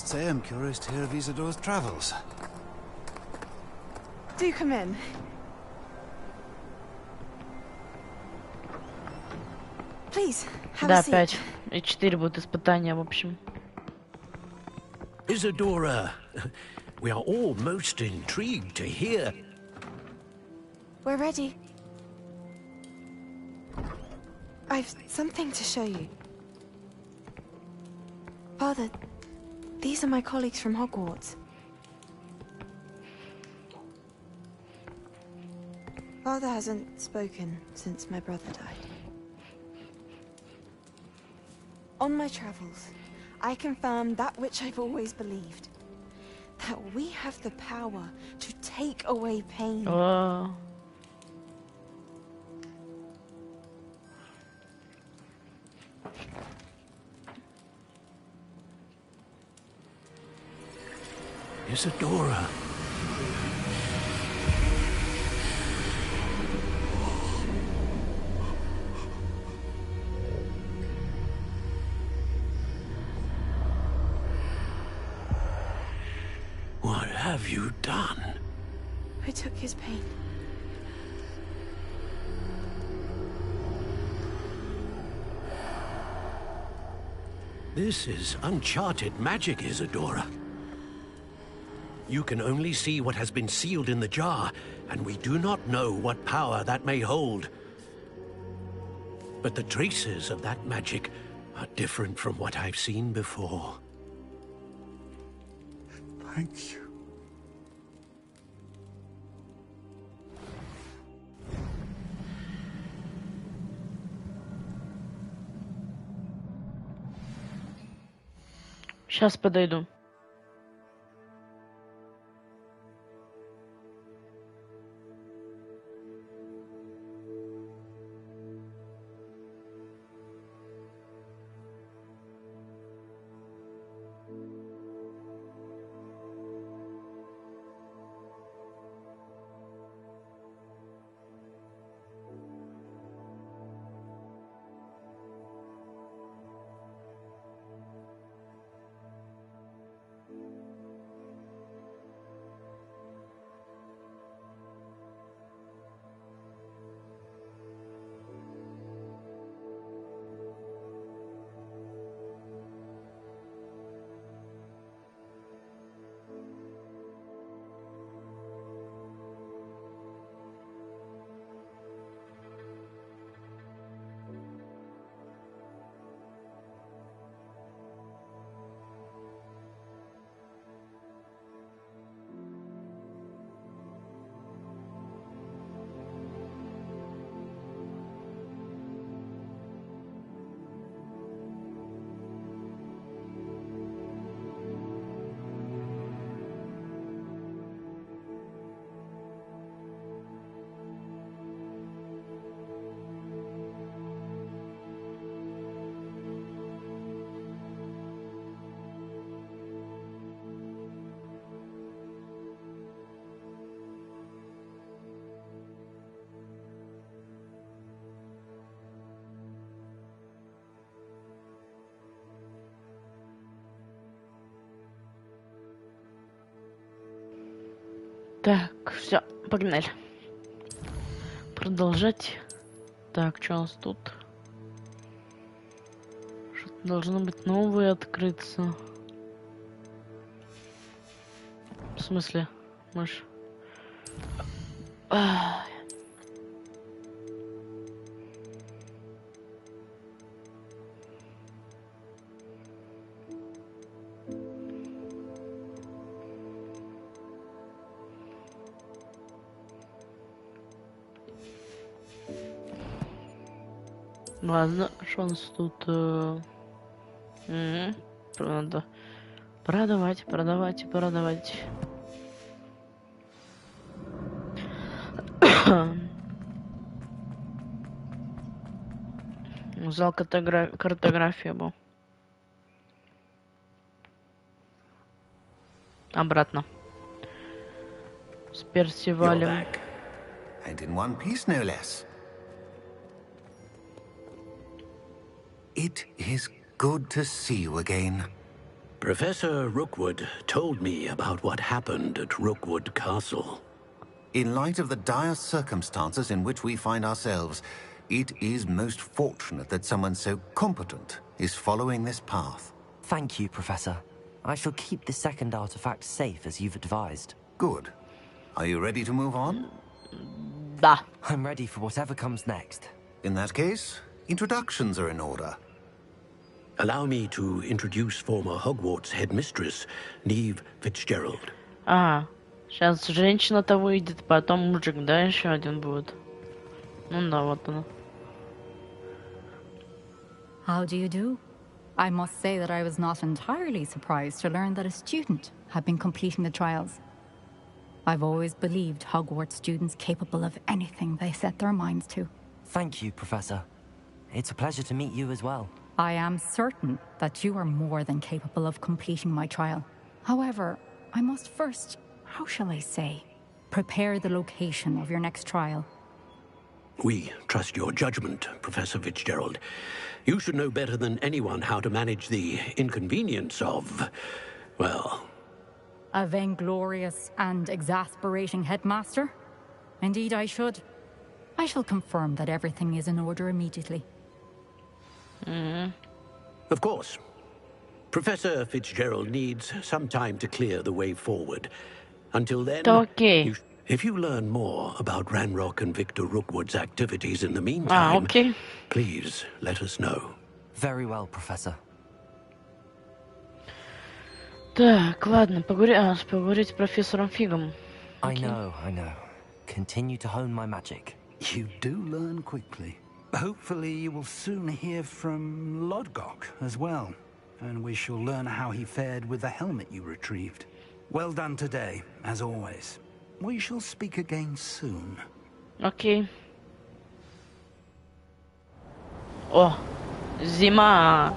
must say I'm curious to hear of Isadora's travels. Do come in. Please, have Да, a seat. 5 и 4 будут испытания, в общем. Isadora, we are all most intrigued to hear. We're ready. I've something to show you. Father, these are my colleagues from Hogwarts. Father hasn't spoken since my brother died. On my travels, I confirmed that which I've always believed. That we have the power to take away pain. О, Isadora. What have you done? I took his pain. This is uncharted magic, Isadora. You can only see what has been sealed in the jar, and we do not know what power that may hold. But the traces of that magic are different from what I've seen before. Thank you. сейчас подойду. Так, все, погнали. Продолжать. Так, что у нас тут? Что-то должно быть новое открыться. В смысле? Мышь. Ладно, что у нас тут? Надо продавать. Зал картография был. Обратно. С Персивалем. And in one piece, no less. It is good to see you again. Professor Rookwood told me about what happened at Rookwood Castle. In light of the dire circumstances in which we find ourselves, it is most fortunate that someone so competent is following this path. Thank you, Professor. I shall keep the second artifact safe as you've advised. Good. Are you ready to move on? Да. I'm ready for whatever comes next. In that case, introductions are in order. Allow me to introduce former Hogwarts headmistress, Neve Fitzgerald. Ага. Сейчас женщина-то выйдет, потом мужик, да, еще один будет. Ну да, вот она. How do you do? I must say that I was not entirely surprised to learn that a student had been completing the trials. I've always believed Hogwarts students capable of anything they set their minds to. Thank you, Professor. It's a pleasure to meet you as well. I am certain that you are more than capable of completing my trial. However, I must first, how shall I say, prepare the location of your next trial. We trust your judgment, Professor Fitzgerald. You should know better than anyone how to manage the inconvenience of, well... A vainglorious and exasperating headmaster? Indeed I should. I shall confirm that everything is in order immediately. Of course. Professor Fitzgerald needs some time to clear the way forward. Until then, Okay. If you learn more about Ranrock and Victor Rookwood's activities in the meantime, Okay. please let us know. Very well, Professor. Так, ладно, поговорить с профессором Фигом. I know. Continue to hone my magic. You do learn quickly. Hopefully you will soon hear from Lodgok as well, and we shall learn how he fared with the helmet you retrieved. Well done today, as always. We shall speak again soon. Окей. О, зима.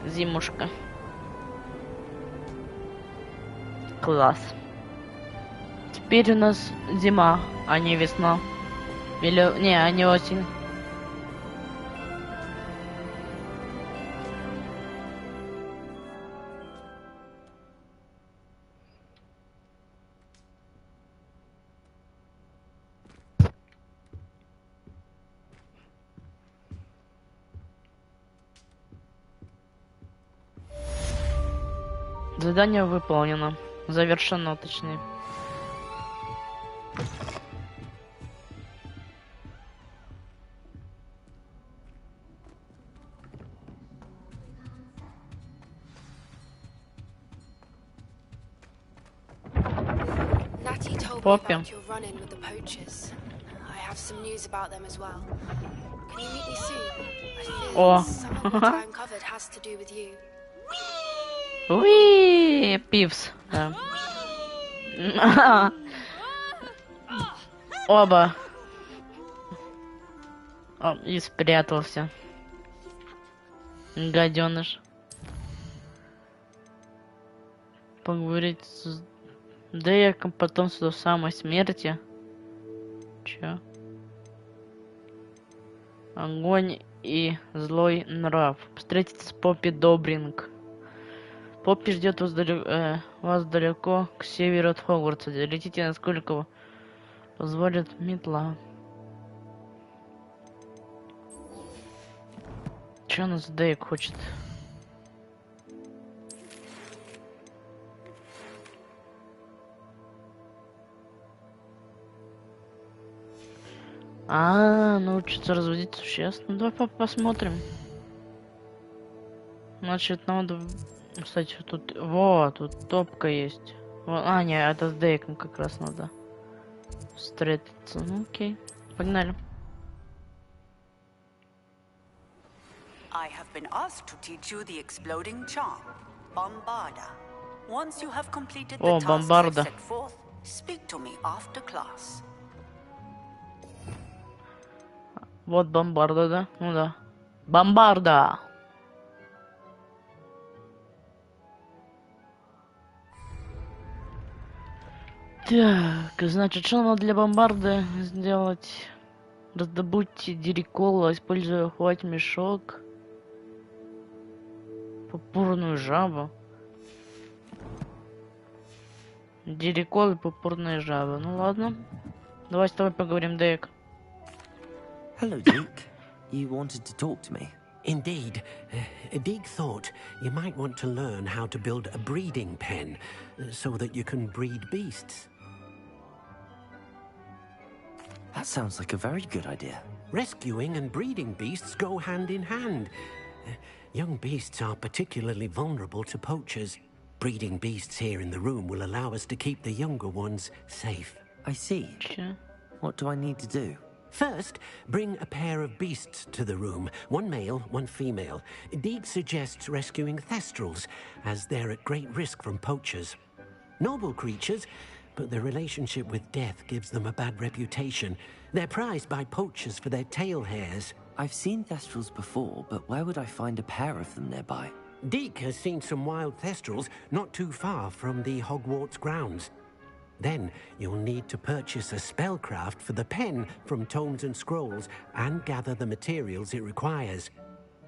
Зимушка. Класс. Теперь у нас зима, а не весна. Или... Не, а не осень. Задание выполнено. Завершено, точнее. Natty told me Поппи. about your run-in with the poachers. I have some news about them as well. Can you meet me soon? I fear О. some of what I uncovered has to do with you. Уи, пивс. Да. Оба. О, и спрятался. Гаденыш. Поговорить с Дэйком, потом до самой смерти. Чё? Огонь и злой нрав. Встретиться с Поппи Добринг. Поппи ждет вас далеко к северу от Хогвартса. Летите, насколько позволит метла. Чё нас Дэйк хочет? Научиться разводить существ. Ну давай посмотрим. Значит, надо... Кстати, тут... Вот, тут топка есть. Не, это с Дейком как раз надо встретиться. Ну окей, погнали. I have been asked to teach you the exploding charm, Bombarda. Once you have completed the tasks I set forth, speak to me after class. Вот бомбарда, да? Ну да. Бомбарда! Так, значит, что надо для бомбарды сделать? Раздобудьте дирикола, используя хвать мешок. Пурпурную жабу. Дирикол и пурпурная жаба. Ну ладно. Давай с тобой поговорим, Дейк. Hello, Deke. You wanted to talk to me? Indeed. Deek thought you might want to learn how to build a breeding pen so that you can breed beasts. That sounds like a very good idea. Rescuing and breeding beasts go hand in hand. Young beasts are particularly vulnerable to poachers. Breeding beasts here in the room will allow us to keep the younger ones safe. I see. Sure. What do I need to do? First, bring a pair of beasts to the room. One male, one female. Deek suggests rescuing thestrals, as they're at great risk from poachers. Noble creatures, but their relationship with death gives them a bad reputation. They're prized by poachers for their tail hairs. I've seen thestrals before, but where would I find a pair of them nearby? Deek has seen some wild thestrals not too far from the Hogwarts grounds. Then you'll need to purchase a spellcraft for the pen from Tomes and Scrolls and gather the materials it requires.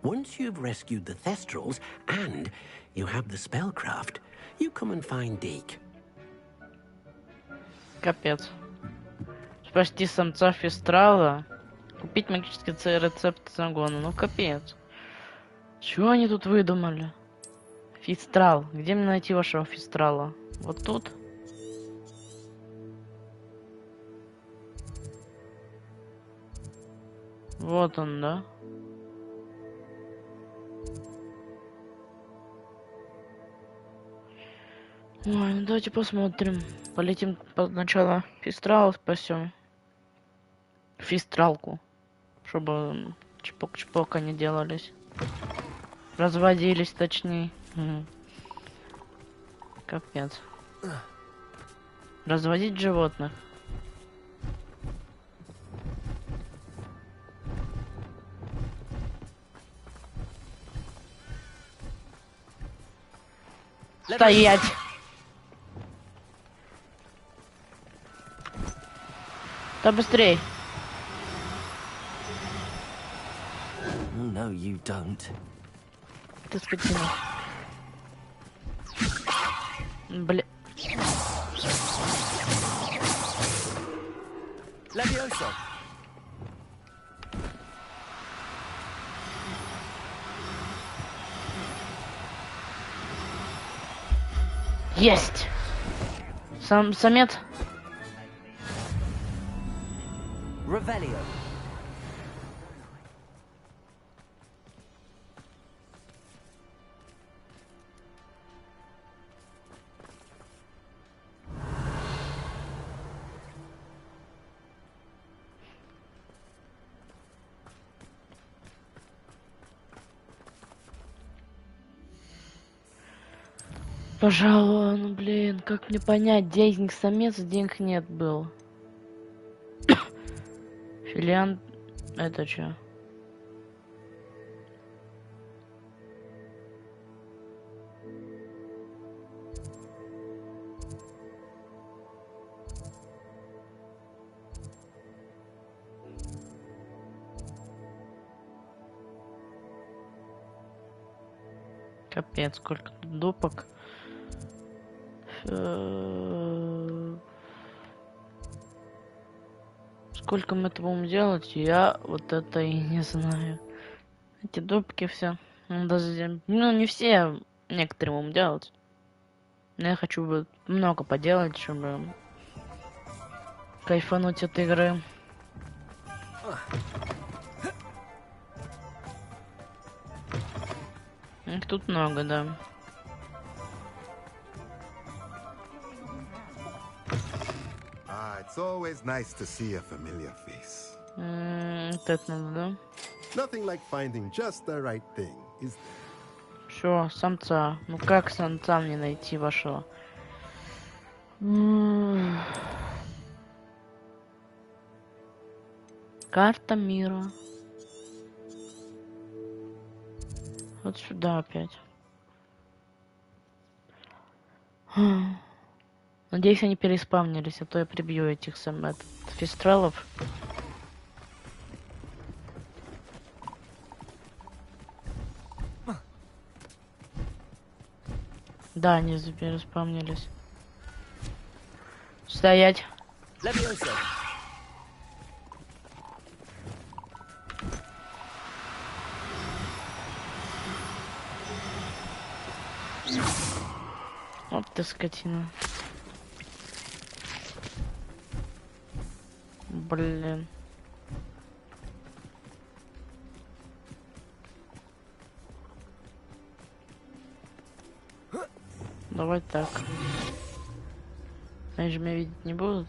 Once you've rescued the thestrals and you have the spellcraft, you come and find Deek. Капец. Спасти самца фистрала. Купить магический рецепт загона. Ну капец. Чего они тут выдумали? Фистрал. Где мне найти вашего фистрала? Вот тут? Вот он, да? Ой, ну давайте посмотрим. Полетим сначала фистрал спасем. Фистралку. Чтобы чпок-чпок они делались. Разводились, точнее. Капец. Разводить животных. Стоять! Да быстрей! No, you don't. Ты скотина. Бля. Levioso. Есть! Самец. Revelio. Пожалуй, ну блин, как мне понять, денег самец, денег нет был. Филиан, это что? Капец, сколько тут допок. Сколько мы это будем делать, я вот это и не знаю. Эти допки все. Ну, даже, ну, не все, некоторые будем делать. Но я хочу много поделать, чтобы кайфануть от игры. Их тут много, да. It's always nice to see a familiar face. Это надо, да? Nothing like finding just the right thing, is there? Все, самца. Ну как самца мне найти вашего? Карта мира. Вот сюда опять. Надеюсь, они переспавнились, а то я прибью этих фистралов. Да, они переспавнились. Стоять. Вот ты скотина. Блин. Давай так. Они же меня видеть не будут.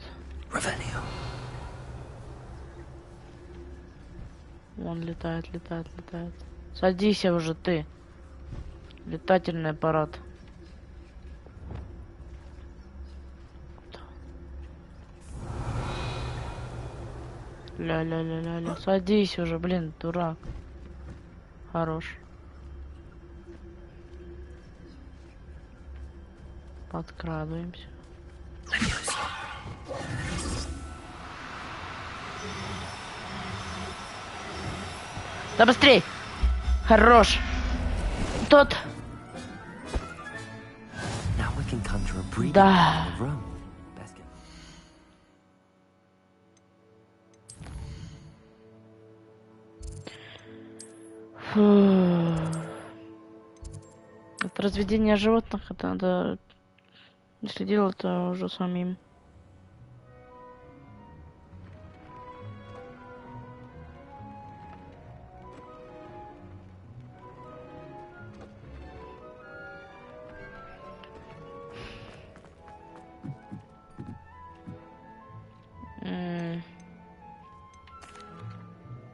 Вон летает, летает, летает. Садись уже ты. Летательный аппарат. Ля-ля-ля-ля-ля. Садись уже, блин, дурак. Хорош. Подкрадываемся. Да быстрей! Хорош! Тот! Да. Фу. Это разведение животных, это надо, если делать, то уже самим.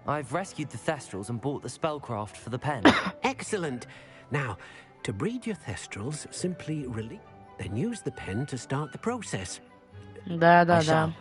I've rescued the Thestrals and bought the spellcraft for the pen. Excellent. Now, to breed your Thestrals, simply release, then use the pen to start the process. Да, да, да.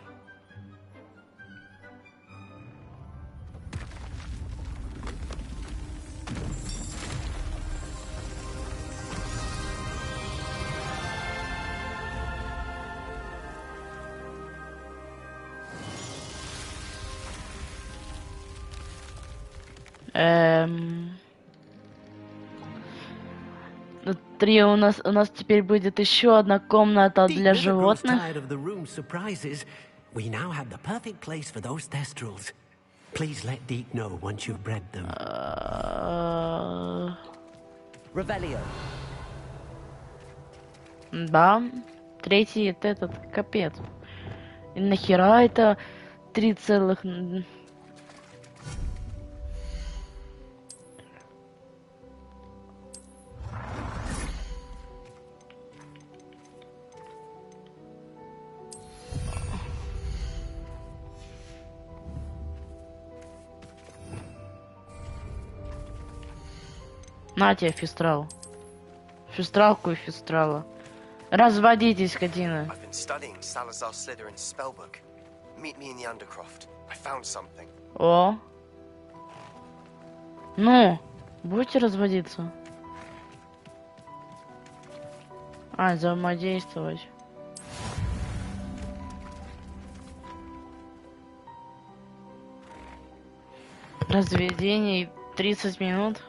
Три у нас теперь будет еще одна комната для животных. We now have the perfect place for those Thestrals. Please let Deke know once you've bred them. Revelio. Да, третий это этот капец. И нахера это 3 целых... На тебе фистрал. Фистралку и фистрала. Разводитесь, скотина. О. Ну, будете разводиться? Взаимодействовать. Разведение 30 минут.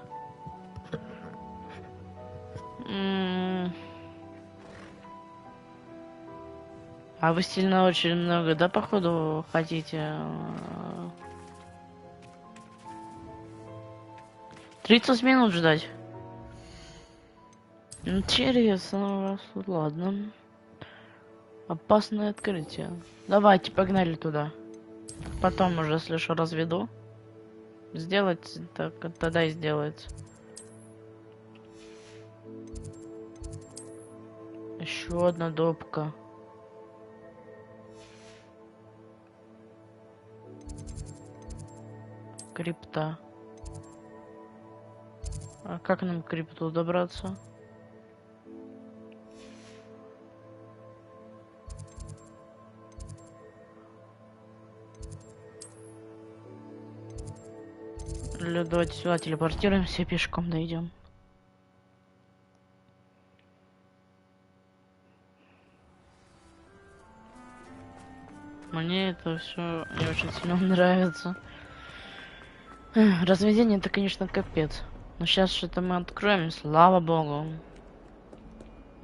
А вы сильно очень много, да, походу, хотите? 30 минут ждать. Интересно у вас. Ладно. Опасное открытие. Давайте, погнали туда. Потом уже, если что, разведу. Сделать, так тогда и сделается. Еще одна допка. Крипта. А как нам к крипту добраться? Давайте сюда телепортируемся, пешком дойдем. Мне это все не очень сильно нравится. Разведение это, конечно, капец. Но сейчас что-то мы откроем, слава богу.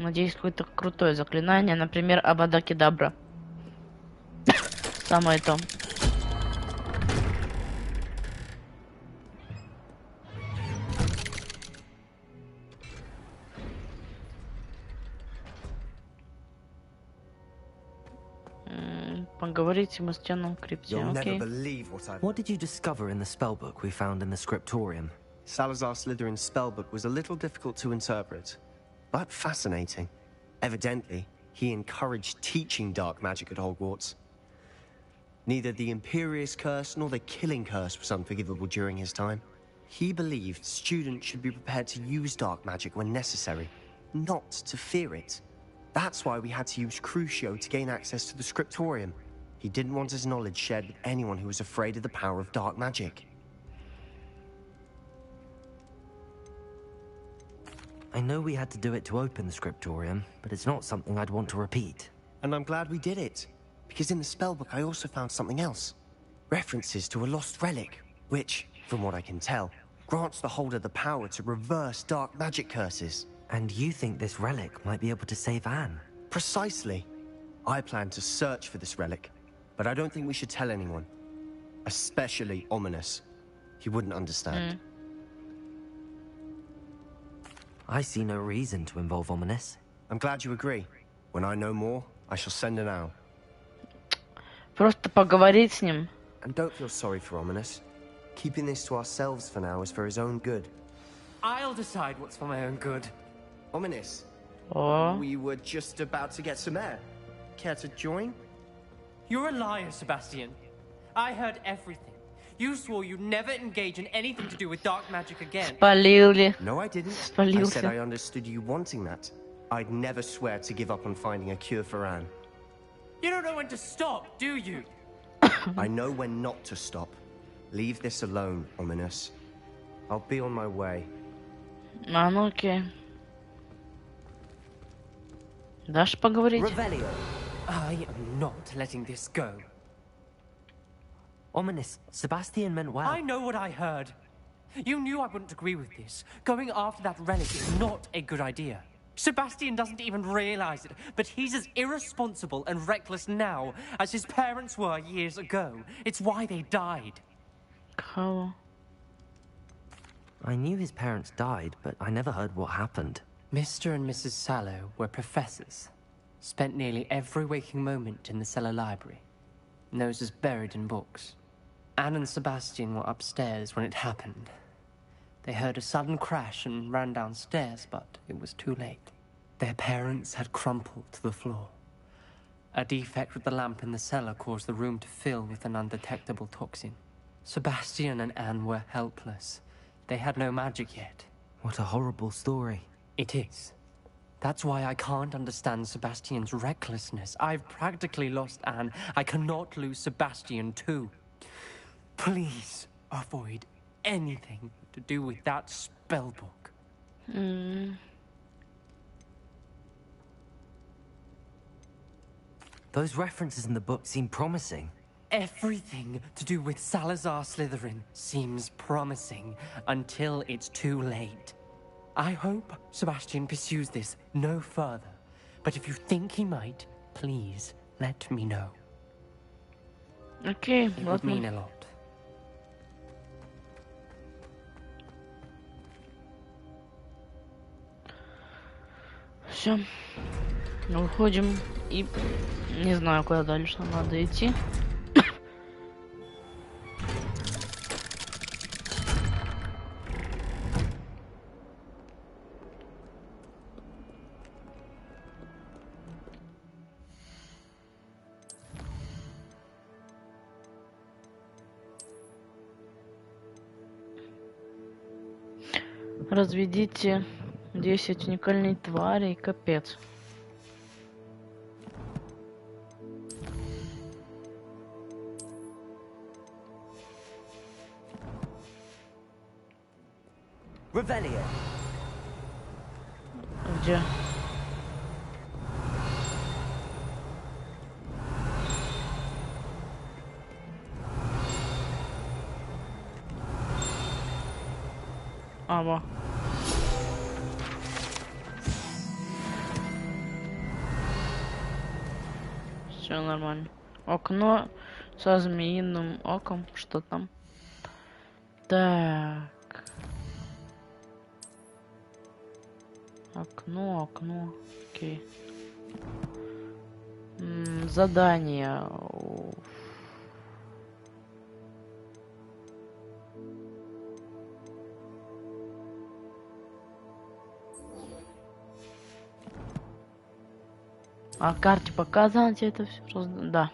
Надеюсь, какое-то крутое заклинание, например, абадакедабра. Самое то. Поговорить с стеном крипте. Okay. What did you discover in the spellbook we found in the scriptorium? Salazar Slytherin's spellbook was a little difficult to interpret, but fascinating. Evidently, he encouraged teaching dark magic at Hogwarts. Neither the Imperious Curse nor the Killing Curse was unforgivable during his time. He believed students should be prepared to use dark magic when necessary, not to fear it. That's why we had to use Crucio to gain access to the scriptorium. He didn't want his knowledge shared with anyone who was afraid of the power of dark magic. I know we had to do it to open the scriptorium, but it's not something I'd want to repeat. And I'm glad we did it, because in the spellbook I also found something else. References to a lost relic, which, from what I can tell, grants the holder the power to reverse dark magic curses. And you think this relic might be able to save Anne? Precisely. I plan to search for this relic, but I don't think we should tell anyone. Especially Ominous. He wouldn't understand. I see no reason to involve Ominous. I'm glad you agree. When I know more, I shall send an owl. Просто поговорить с ним. And don't feel sorry for Ominous. Keeping this to ourselves for now is for his own good. I'll decide what's for my own good. Ominous. Oh. We were just about to get some air. Care to join? You're a liar, Sebastian. I heard everything. You swore you'd never engage in anything to do with dark magic again. Спалили. No, I didn't. Спалился. I said I understood you wanting that. I'd never swear to give up on finding a cure for Anne. You don't know when to stop, do you? I know when not to stop. Leave this alone, Ominous. I'll be on my way. А, ну окей. Дашь поговорить? Revelio. I am not letting this go. Ominous, Sebastian meant well. I know what I heard. You knew I wouldn't agree with this. Going after that relic is not a good idea. Sebastian doesn't even realize it, but he's as irresponsible and reckless now as his parents were years ago. It's why they died. How? I knew his parents died, but I never heard what happened. Mr. and Mrs. Sallow were professors. Spent nearly every waking moment in the cellar library. Noses buried in books. Anne and Sebastian were upstairs when it happened. They heard a sudden crash and ran downstairs, but it was too late. Their parents had crumpled to the floor. A defect with the lamp in the cellar caused the room to fill with an undetectable toxin. Sebastian and Anne were helpless. They had no magic yet. What a horrible story. It is. That's why I can't understand Sebastian's recklessness. I've practically lost Anne. I cannot lose Sebastian too. Please avoid anything to do with that spellbook. Those references in the book seem promising. Everything to do with Salazar Slytherin seems promising until it's too late. I hope Sebastian pursues this no further, but if you think he might, please let me know. Okay, it would mean a lot. Все. Уходим и не знаю, куда дальше надо идти. Разведите 10 уникальных тварей, капец. Revelio. Где? Все нормально. Окно со змеиным оком. Что там? Так. Окно. Окей. Задание. А карте показано тебе это все? Да.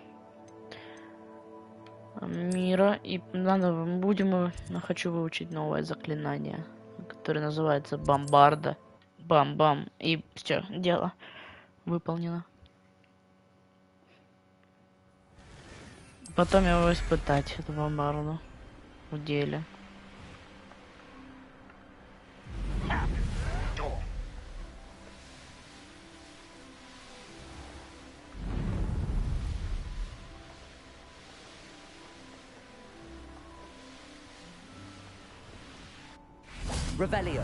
Мира. И хочу выучить новое заклинание, которое называется бомбарда. Бам-бам. И все, дело выполнено. Потом его испытать, эту бомбарду, в деле. Revelio.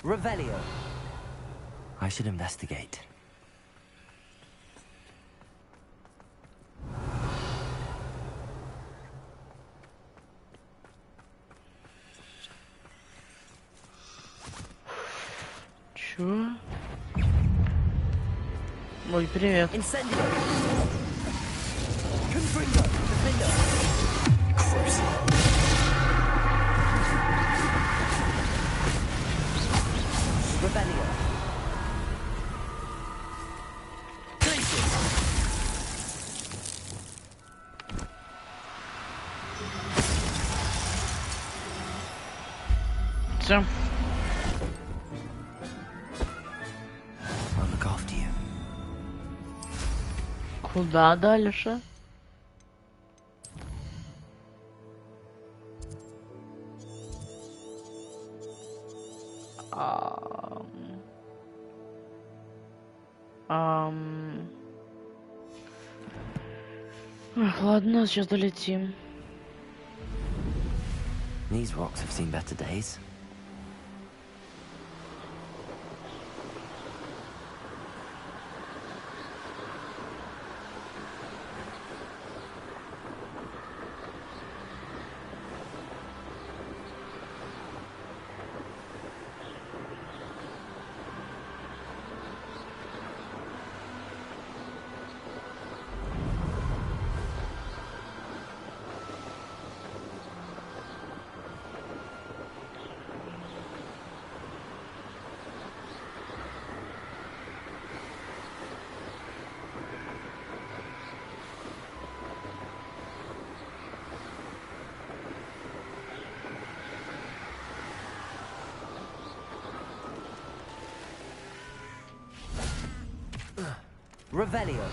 Revelio. I should investigate. Чё? Ой, привет. Все. Куда дальше? Ладно, сейчас долетим. These rocks have seen better days. Revelio.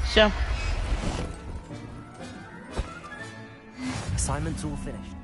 Все. Assignment's all finished.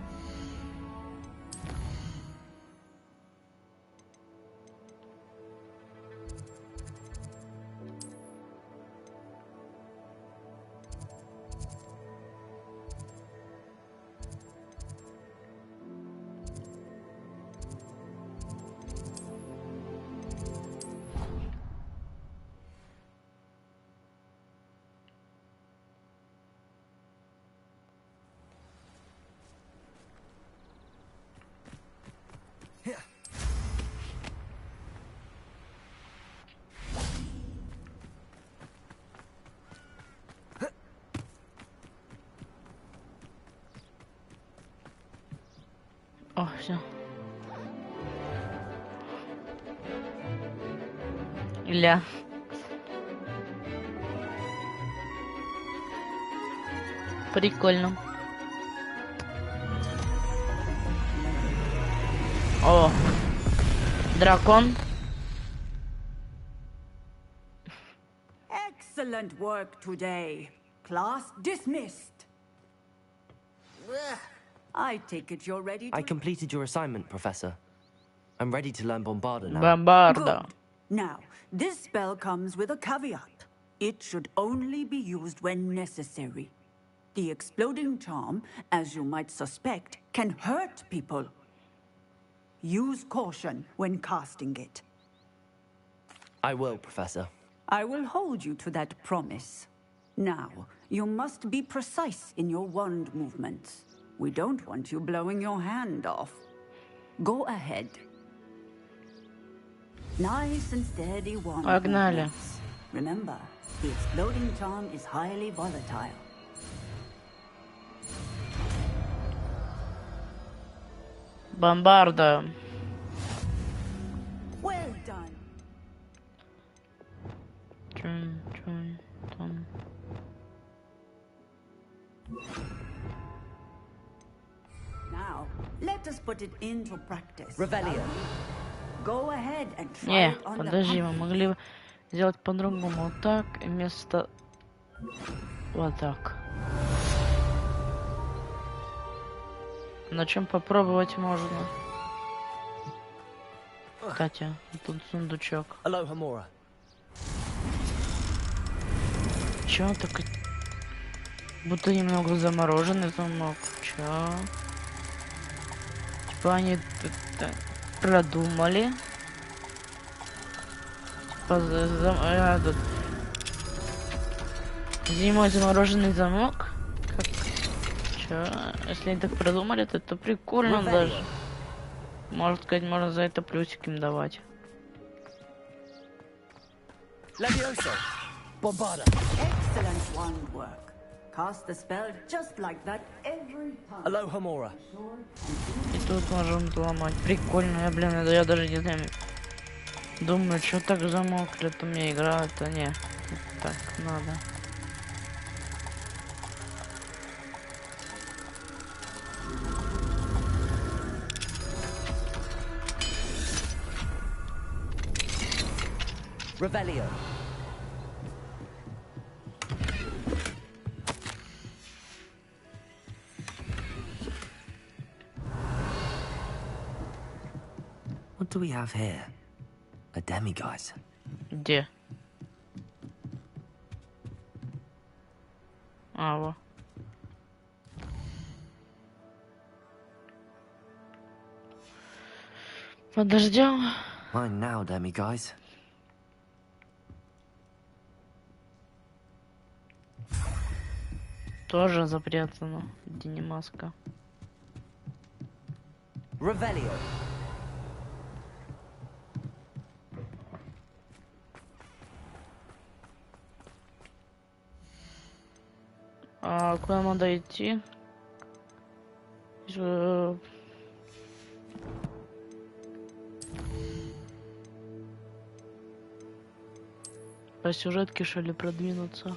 О, все. Ля. Прикольно. О, дракон. Excellent work today. Class dismissed. I take it you're ready to... I completed your assignment, Professor. I'm ready to learn Bombarda now. Bombarda. Good. Now, this spell comes with a caveat. It should only be used when necessary. The exploding charm, as you might suspect, can hurt people. Use caution when casting it. I will, Professor. I will hold you to that promise. Now, you must be precise in your wand movements. We don't want you blowing your hand off. Go ahead. Nice and steady wand Погнали. movements. Remember, the exploding charm is highly volatile. Бомбарда. Well done. Там. Now, let us put it into practice. Revelio. Go ahead and try Не, it on подожди, the мы могли бы сделать по-другому. Вот так, и вместо... Вот так. На чем попробовать можно? Кстати, тут сундучок. Aloha, Mora. Чё так... Будто немного замороженный замок. Чё? Типа они это продумали. Типа этот... Зимой замороженный замок? Как? Чё? Если они так продумали, то это прикольно даже. Можно сказать, можно за это плюсик им давать. Excellent wand work. Cast the spell just like that every time. Aloha, Mora. И тут можем ломать. Прикольно, я даже не знаю. Думаю, что так замокли, то мне игра, это не. Так надо. Revelio. What do we have here? A demiguise. Где? А, во. Подождем. Mine now, demiguise. Тоже запрятано. Где не маска. Revelio. А куда надо идти? По сюжетке, что ли, продвинуться?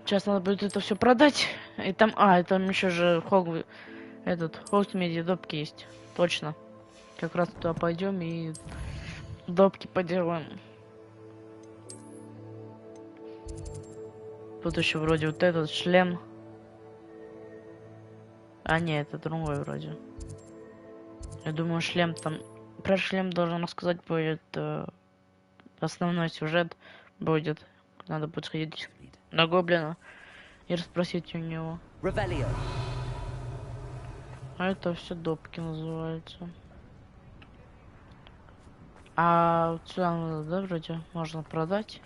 Сейчас надо будет это все продать. И там, там еще же Хогмеди допки есть. Точно. Как раз туда пойдем и допки поделаем. Тут еще вроде вот этот шлем. А не, это другой вроде. Я думаю, шлем там... Про шлем должен рассказать будет основной сюжет будет. Надо будет сходить на гоблина и расспросить у него. Revelio. А это все допки называются. А вот сюда надо, да, вроде можно продать.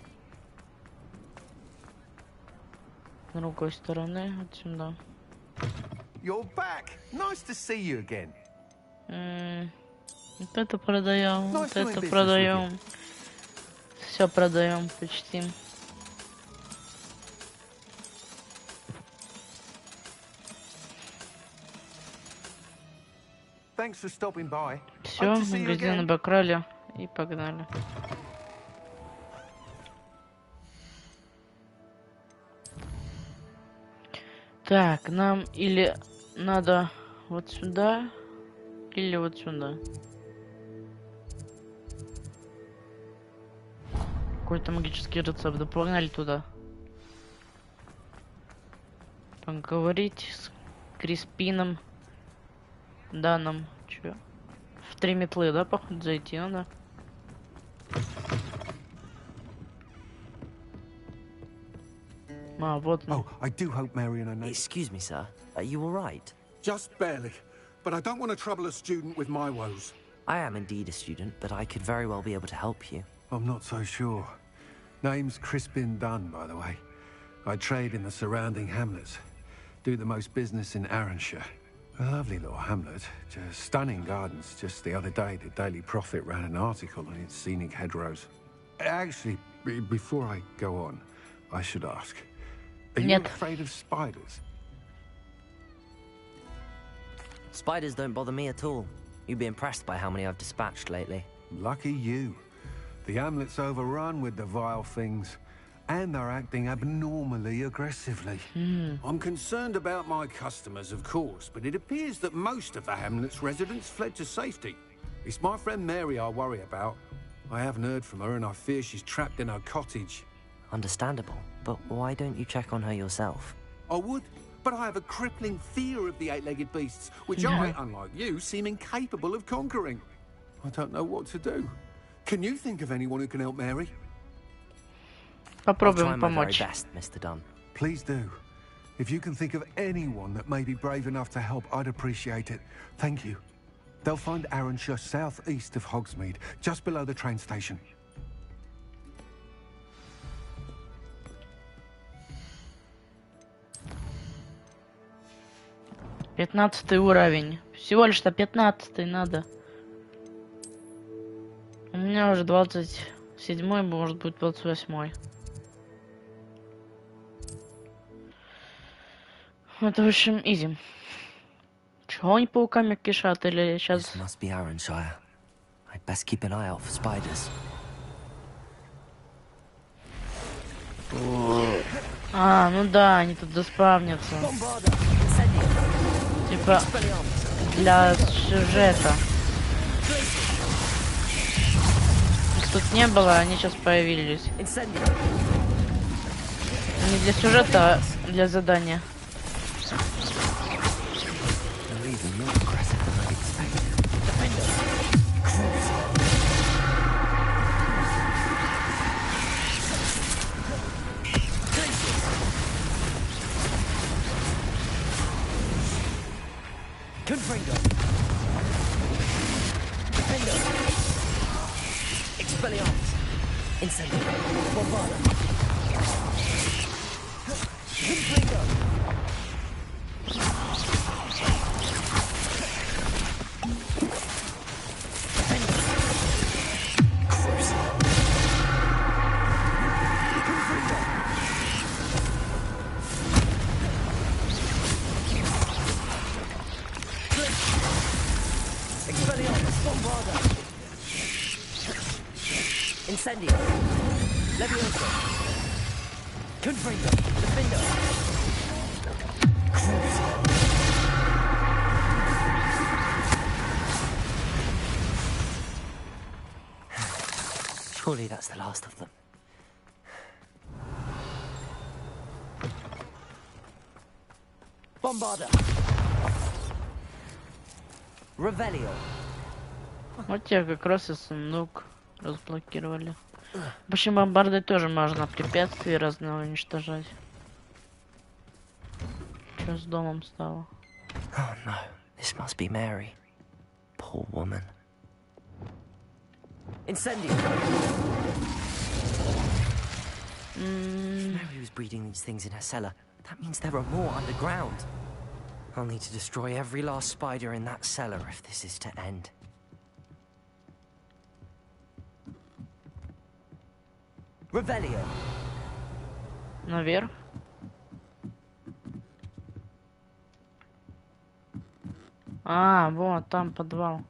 С другой стороны, вот сюда. You're back. Nice to see you again. Вот это продаем, вот это продаем. Все продаем почти. Thanks for stopping by. Все, магазин обокрали И погнали. Так, нам или надо вот сюда, или вот сюда. Какой-то магический рецепт. Да погнали туда. Поговорить с Криспином Даном. Чё? В 3 метлы, да, походу, зайти надо? А, вот он. Oh, I do hope Mary and her neighbor... Excuse me, sir. Are you all right? Just barely. But I don't want to trouble a student with my woes. I am indeed a student, but I could very well be able to help you. I'm not so sure. Name's Crispin Dunn, by the way. I trade in the surrounding hamlets. Do the most business in Arranshire. A lovely little hamlet. Just stunning gardens. Just the other day, the Daily Prophet ran an article on its scenic hedgerows. Actually, before I go on, I should ask. Are you afraid of spiders? Spiders don't bother me at all. You'd be impressed by how many I've dispatched lately. Lucky you. The hamlet's overrun with the vile things, and they're acting abnormally aggressively. I'm concerned about my customers, of course, but it appears that most of the hamlet's residents fled to safety. It's my friend Mary I worry about. I haven't heard from her, and I fear she's trapped in her cottage. Understandable, but why don't you check on her yourself? I would, but I have a crippling fear of the eight-legged beasts, which I, unlike you, seem incapable of conquering. I don't know what to do. Can you think of anyone who can help Mary? Попробуем помочь. Best, Mr. Dunn. Please do. If you can think of anyone that may be brave enough to help, I'd appreciate it. Thank you. They'll find Arranshire southeast of Hogsmeade, just below the train station. 15 уровень. Всего лишь-то 15 надо. У меня уже 27, может быть 28. Это, в общем, изи. Чего они пауками кишат или сейчас... Must be Arranshire. I'd best keep an eye out for spiders. А, ну да, они тут заспавнятся. Типа для сюжета. Их тут не было, они сейчас появились. Не для сюжета, а для задания. Confringo. Defendo. Expelliarmus. Incendio. Bombarda. Confringo. Defendo. Cruise. Confringo. Expelliarmus, Bombarda. Incendio. Levioso. Confringo. Defendo. Cruise. Surely that's the last of them. Bombarda. Revelio. Вот те как раз и сундук разблокировали. В общем, бомбардой тоже можно препятствия разные уничтожать. Что с домом стало? Oh no, this must be Mary. Poor woman. Incendio. Mary was breeding these things in her cellar. That means there are more underground. I'll need to destroy every last spider in that cellar if this is to end. Revelio. Наверх. А, вот там подвал.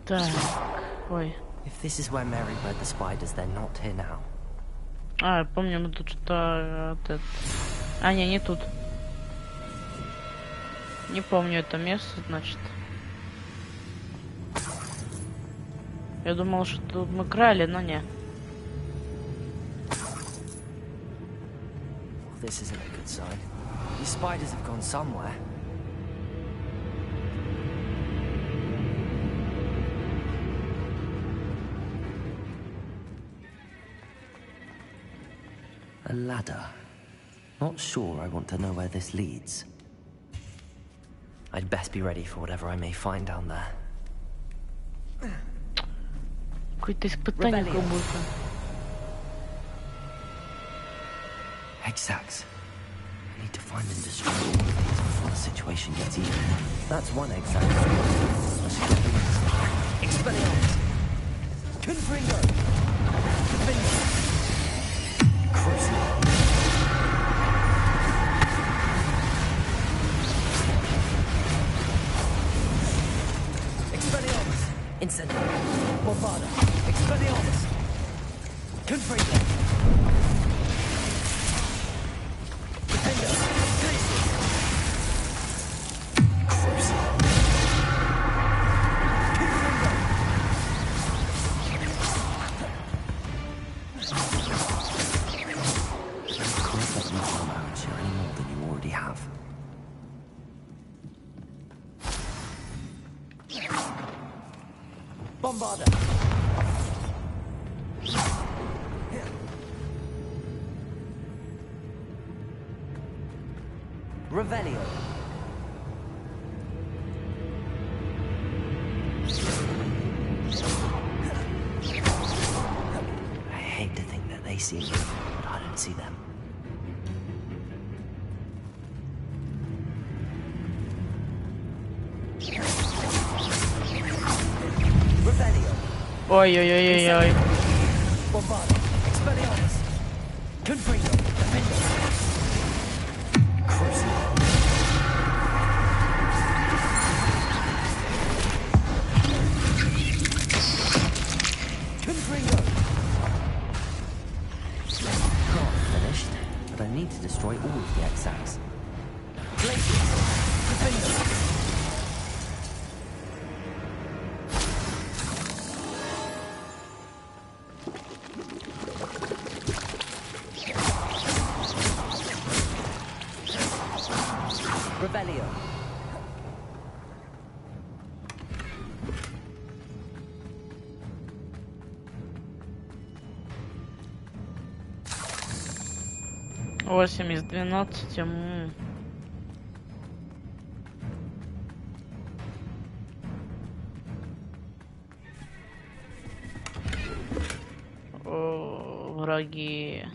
Так, ой. If this is where Mary bred the spiders, they're not here now. А, я помню, мы тут что-то... А, не тут. Не помню это место, значит. Я думал, что тут мы крали, но не. This isn't a good sign. These spiders have gone somewhere. A ladder. Not sure I want to know where this leads. I'd best be ready for whatever I may find down there. Какое-то испытание как будто. Egg sacs. I need to find and destroy all of these before the situation gets even. That's one egg sac. Expelliarmus! Confringo! Confringo! Crucible! Expelliarmus! Incendio! Bombada! Expelliarmus! Confringo! Bombarda. Revelio. I hate to think that they see me, but I don't see them. Ой-ой-ой-ой-ой. Bombarda. Expelliarmus. Confringo. Defendo. Crucible. Confringo. Not finished, but I need to destroy all of the X-Sacs. Glaciers. Defendo. Revelio. Восемь из 12. О, враги.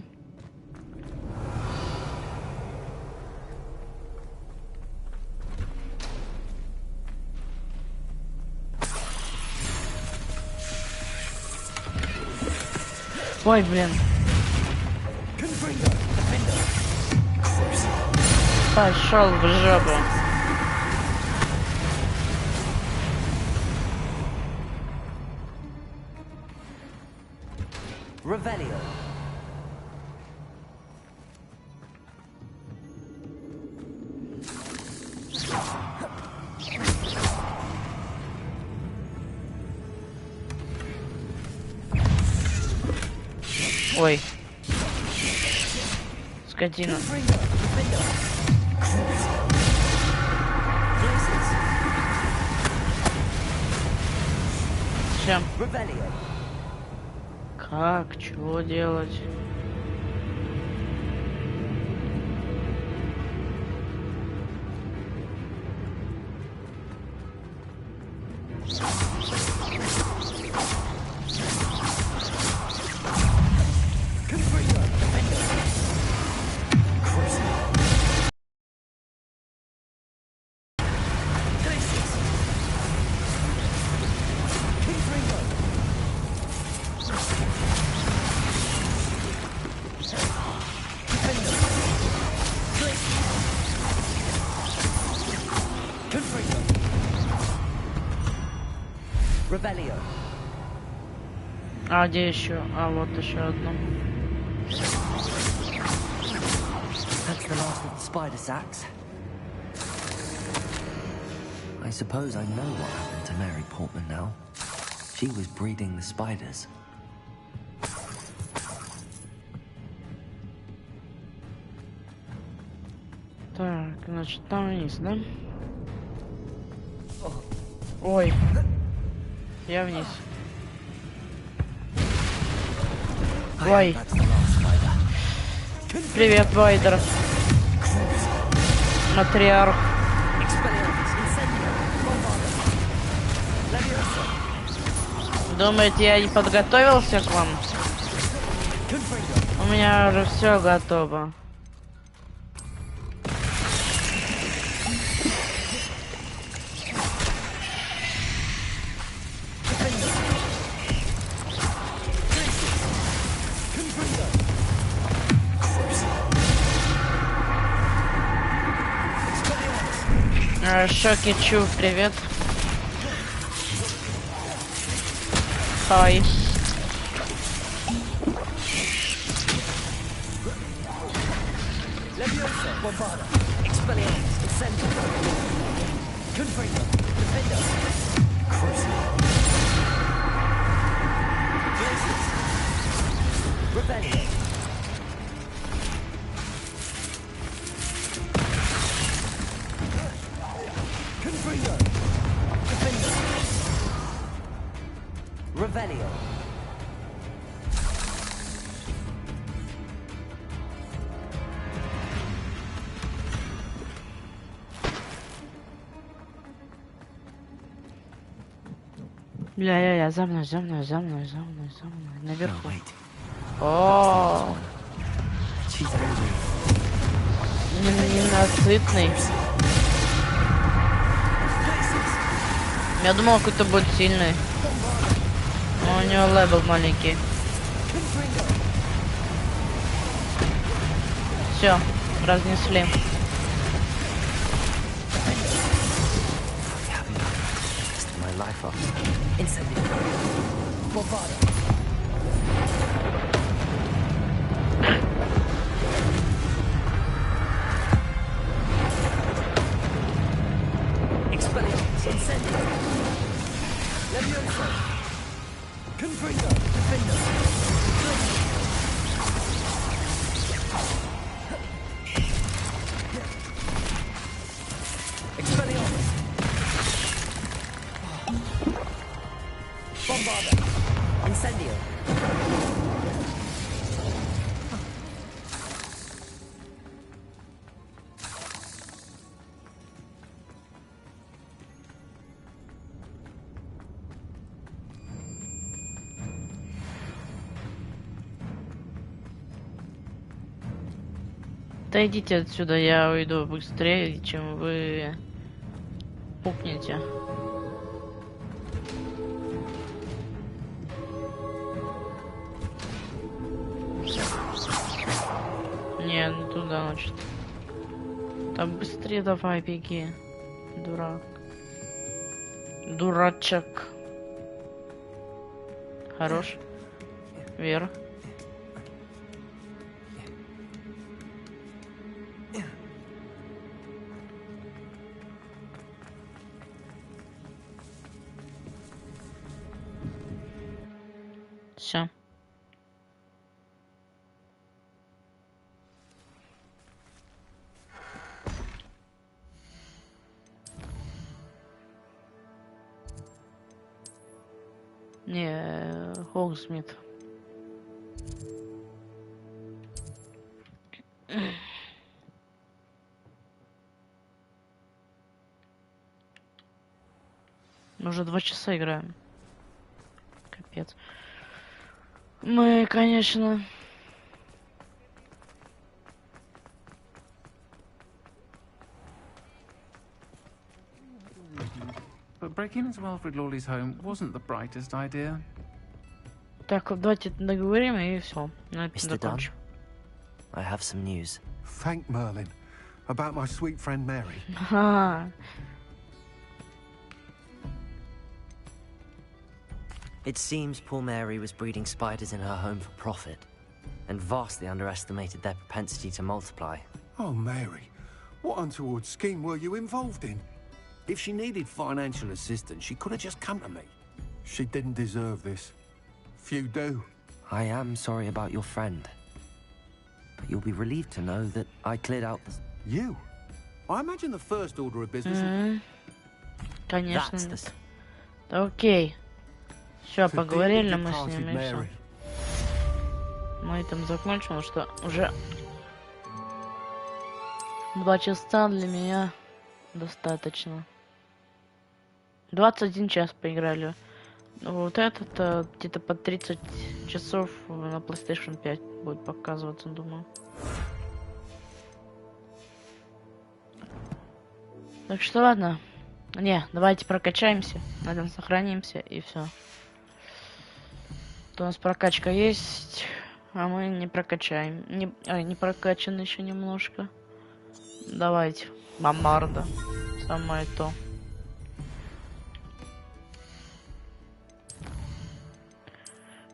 Ой, блин. Пошел в жопу. Revelio. Ой. Скотина. Чем? Как? Чего делать? Revelio. А где еще? А вот еще одно. That's the last of the spider sacks. I suppose I know what happened to Mary Portman now. She was breeding the spiders. Так, значит, там вниз, да? Ой. Я вниз. Ой. Привет, Вайдер. Матриарх. Думаете, я не подготовился к вам? У меня уже все готово. Шоки Чу, привет. Хай. Revelio. Бля, за мной. Наверху. О, ненасытный. Я думал, какой-то будет сильный. Но у него левел маленький. Все, разнесли. Да идите отсюда, я уйду быстрее, чем вы пукнете. Не, не туда, значит. Там быстрее давай, беги. Дурак. Дурачок. Хорош. Вверх. Все. Не, Холмсмит. Мы уже 2 часа играем. Капец. Мы, конечно... But breaking into Alfred Lawley's home wasn't the brightest idea. Так, давайте договорим и все. Mr. Dunn, I have some news. Thank Merlin. About my sweet friend Mary. It seems poor Mary was breeding spiders in her home for profit, and vastly underestimated their propensity to multiply. Oh, Mary, what untoward scheme were you involved in? If she needed financial assistance, she could have just come to me. She didn't deserve this. Few do. I am sorry about your friend. But you'll be relieved to know that I cleared out the... You? I imagine the first order of business... Конечно. Окей. Все, поговорили мы с ним, и все. На этом закончим, потому что уже 2 часа для меня достаточно. 21 час поиграли. Вот этот где-то по 30 часов на PlayStation 5 будет показываться, думаю. Так что ладно. Не, давайте прокачаемся, на этом сохранимся и все. У нас прокачка есть, а мы не прокачаем. Не прокачан еще немножко. Давайте. Бомбарда. Самое то.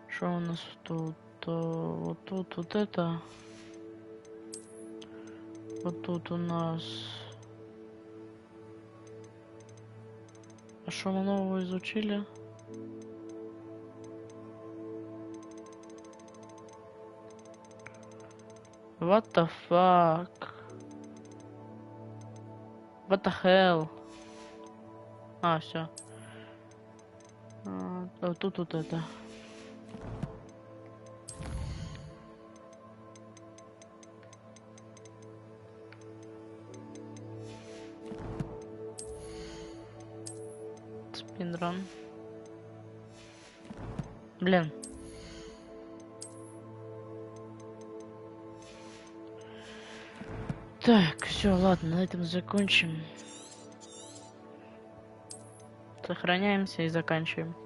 Что у нас тут? Вот тут вот это. Вот тут у нас. А что мы нового изучили? What the fuck? What the hell? А, все. Вот тут вот это. Спинран. Блин. Так, все, ладно, на этом закончим. Сохраняемся и заканчиваем.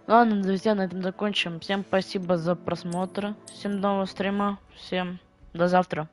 Ладно, друзья, на этом закончим. Всем спасибо за просмотр. Всем нового стрима. Всем до завтра.